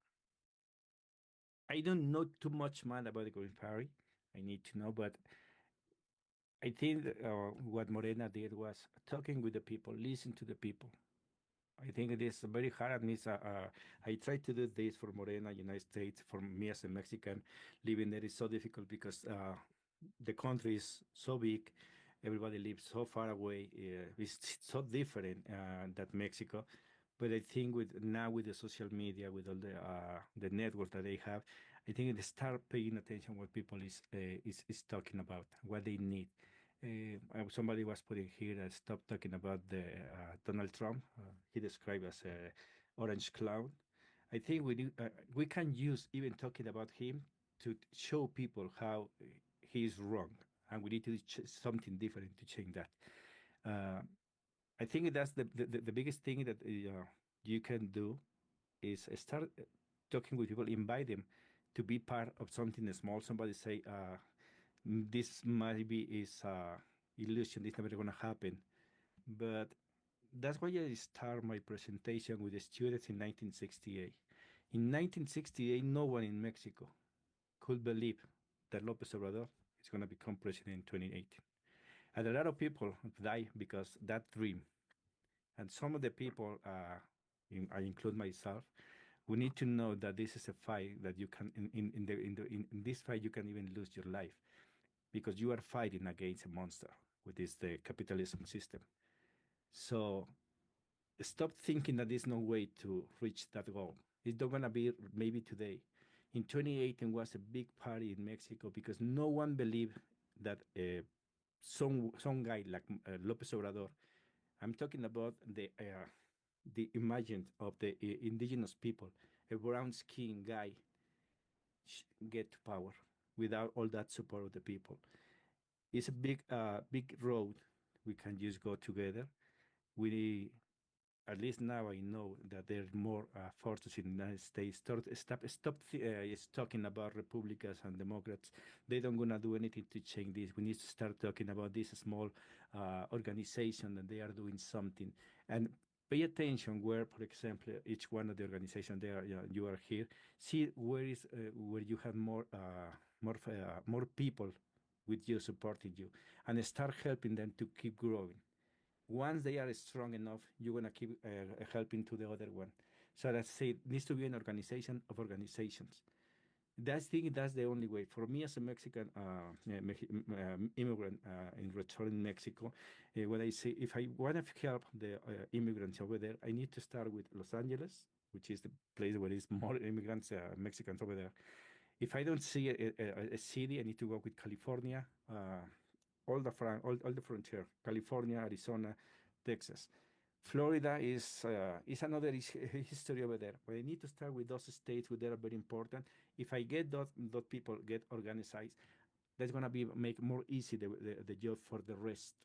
F: I don't know too much man about the Green Party. I need to know, but I think what Morena did was talking with the people, listen to the people. I think it is very hard. And I tried to do this for Morena, United States, for me as a Mexican. Living there is so difficult because the country is so big. Everybody lives so far away. It's so different than Mexico. But I think with the social media, with all the networks that they have, I think they start paying attention what people is talking about, what they need. Somebody was putting here, stop talking about the Donald Trump. He described as a orange cloud. I think we can use even talking about him to show people how he is wrong, and we need to do something different to change that. I think that's the biggest thing that you can do is start talking with people, invite them to be part of something small. Somebody say, this maybe is illusion, this never gonna happen. But that's why I start my presentation with the students in 1968. In 1968, no one in Mexico could believe that López Obrador is gonna become president in 2018. And a lot of people die because that dream. And some of the people, I include myself, we need to know that this is a fight that you can in this fight you can even lose your life because you are fighting against a monster, which is the capitalism system. So stop thinking that there's no way to reach that goal. It's not gonna be maybe today. In 2018 was a big party in Mexico because no one believed that some guy like López Obrador. I'm talking about the imagine of the indigenous people, a brown skinned guy get to power without all that support of the people. It's a big road we can just go together. We at least now I know that there's more forces in the United States. Stop talking about Republicans and Democrats. They don't gonna do anything to change this. We need to start talking about this small organization that they are doing something and pay attention where, for example, each one of the organizations there you are here. See where is where you have more people with you supporting you, and start helping them to keep growing. Once they are strong enough, you're gonna keep helping to the other one. So that's it. Needs to be an organization of organizations. That's the only way for me as a Mexican immigrant in return in Mexico. When I say if I want to help the immigrants over there, I need to start with Los Angeles, which is the place where there's more immigrants, Mexicans over there. If I don't see a city, I need to go with California, all the frontier, California, Arizona, Texas. Florida is another history over there. But I need to start with those states that are very important. If I get those people get organized, that's gonna make more easy the job for the rest.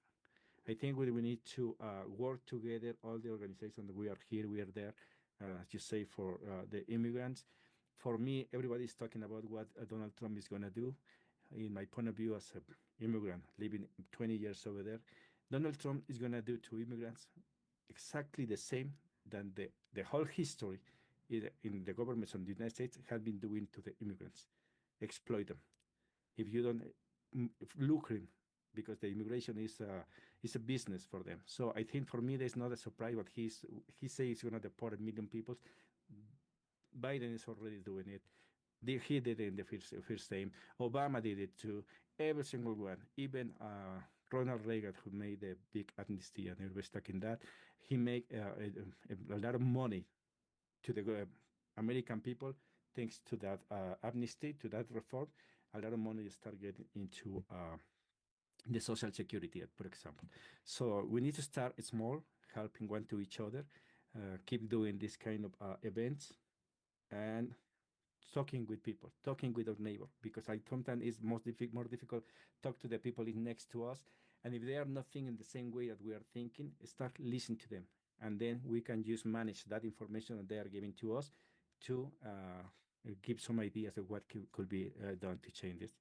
F: I think we need to work together. All the organizations that we are here, we are there. As you say, for the immigrants. For me, everybody's talking about what Donald Trump is gonna do. In my point of view, as an immigrant living 20 years over there, Donald Trump is gonna do to immigrants exactly the same than the whole history in the governments of the United States have been doing to the immigrants. Exploit them. If you don't lucrative, because the immigration is a business for them. So I think for me, there's not a surprise. But he says he's going to deport 1 million people. Biden is already doing it. He did it in the first time. Obama did it too. Every single one, even Ronald Reagan, who made the big amnesty, and everybody's talking that, he made a lot of money to the American people thanks to that amnesty, to that reform. A lot of money start getting into the Social Security, for example. So we need to start small, helping one to each other, keep doing this kind of events, and talking with people, talking with our neighbor, because I sometimes it's more difficult talk to the people next to us, and if they are not thinking the same way that we are thinking, start listening to them, and then we can just manage that information that they are giving to us to give some ideas of what could be done to change this.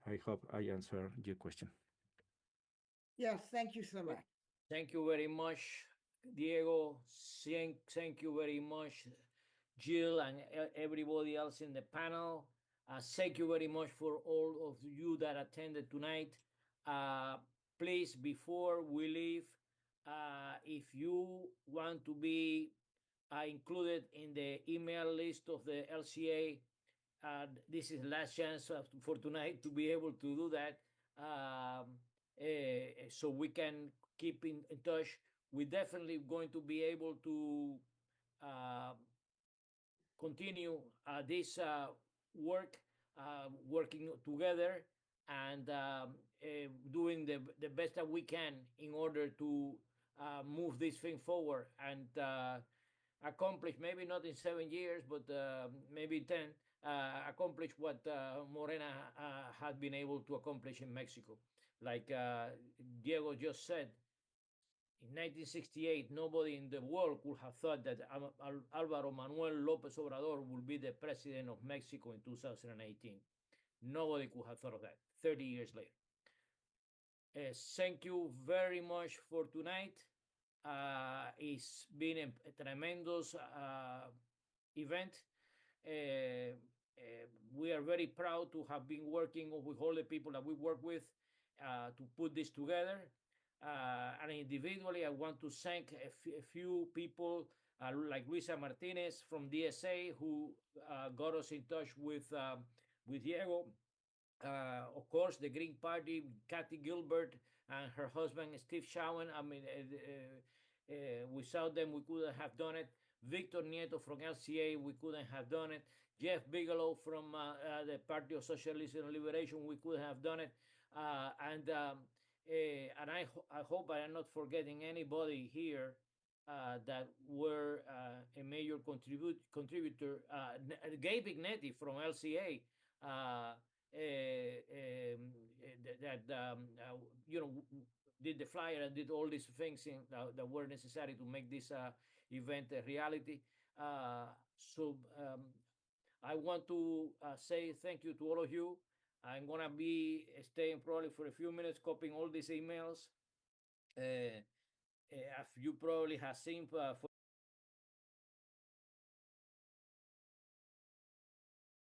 F: I hope I answered your question.
N: Yes, thank you so much.
B: Thank you very much, Diego. Thank you very much, Jill, and everybody else in the panel. Thank you very much for all of you that attended tonight. Please, before we leave, if you want to be included in the email list of the LCA, this is the last chance for tonight to be able to do that. So we can keep in touch. We're definitely going to be able to continue this work, working together and doing the best that we can in order to move this thing forward and accomplish, maybe not in 7 years, but maybe 10, accomplish what Morena had been able to accomplish in Mexico. Like Diego just said, in 1968, nobody in the world could have thought that Alvaro Manuel López Obrador would be the president of Mexico in 2018. Nobody could have thought of that 30 years later. Thank you very much for tonight. It's been a tremendous event. We are very proud to have been working with all the people that we work with to put this together. And individually, I want to thank a few people like Luisa Martinez from DSA, who got us in touch with Diego. Of course, the Green Party, Kathy Gilbert and her husband, Steve Shawan. I mean, without them, we couldn't have done it. Victor Nieto from LCA, we couldn't have done it. Jeff Bigelow from the Party of Socialism and Liberation, we could have done it. And I hope I am not forgetting anybody here that were a major contributor. Gabe Ignetti from LCA, did the flyer and did all these things that were necessary to make this event a reality. So I want to say thank you to all of you. I'm gonna be staying probably for a few minutes copying all these emails. As you probably have seen, for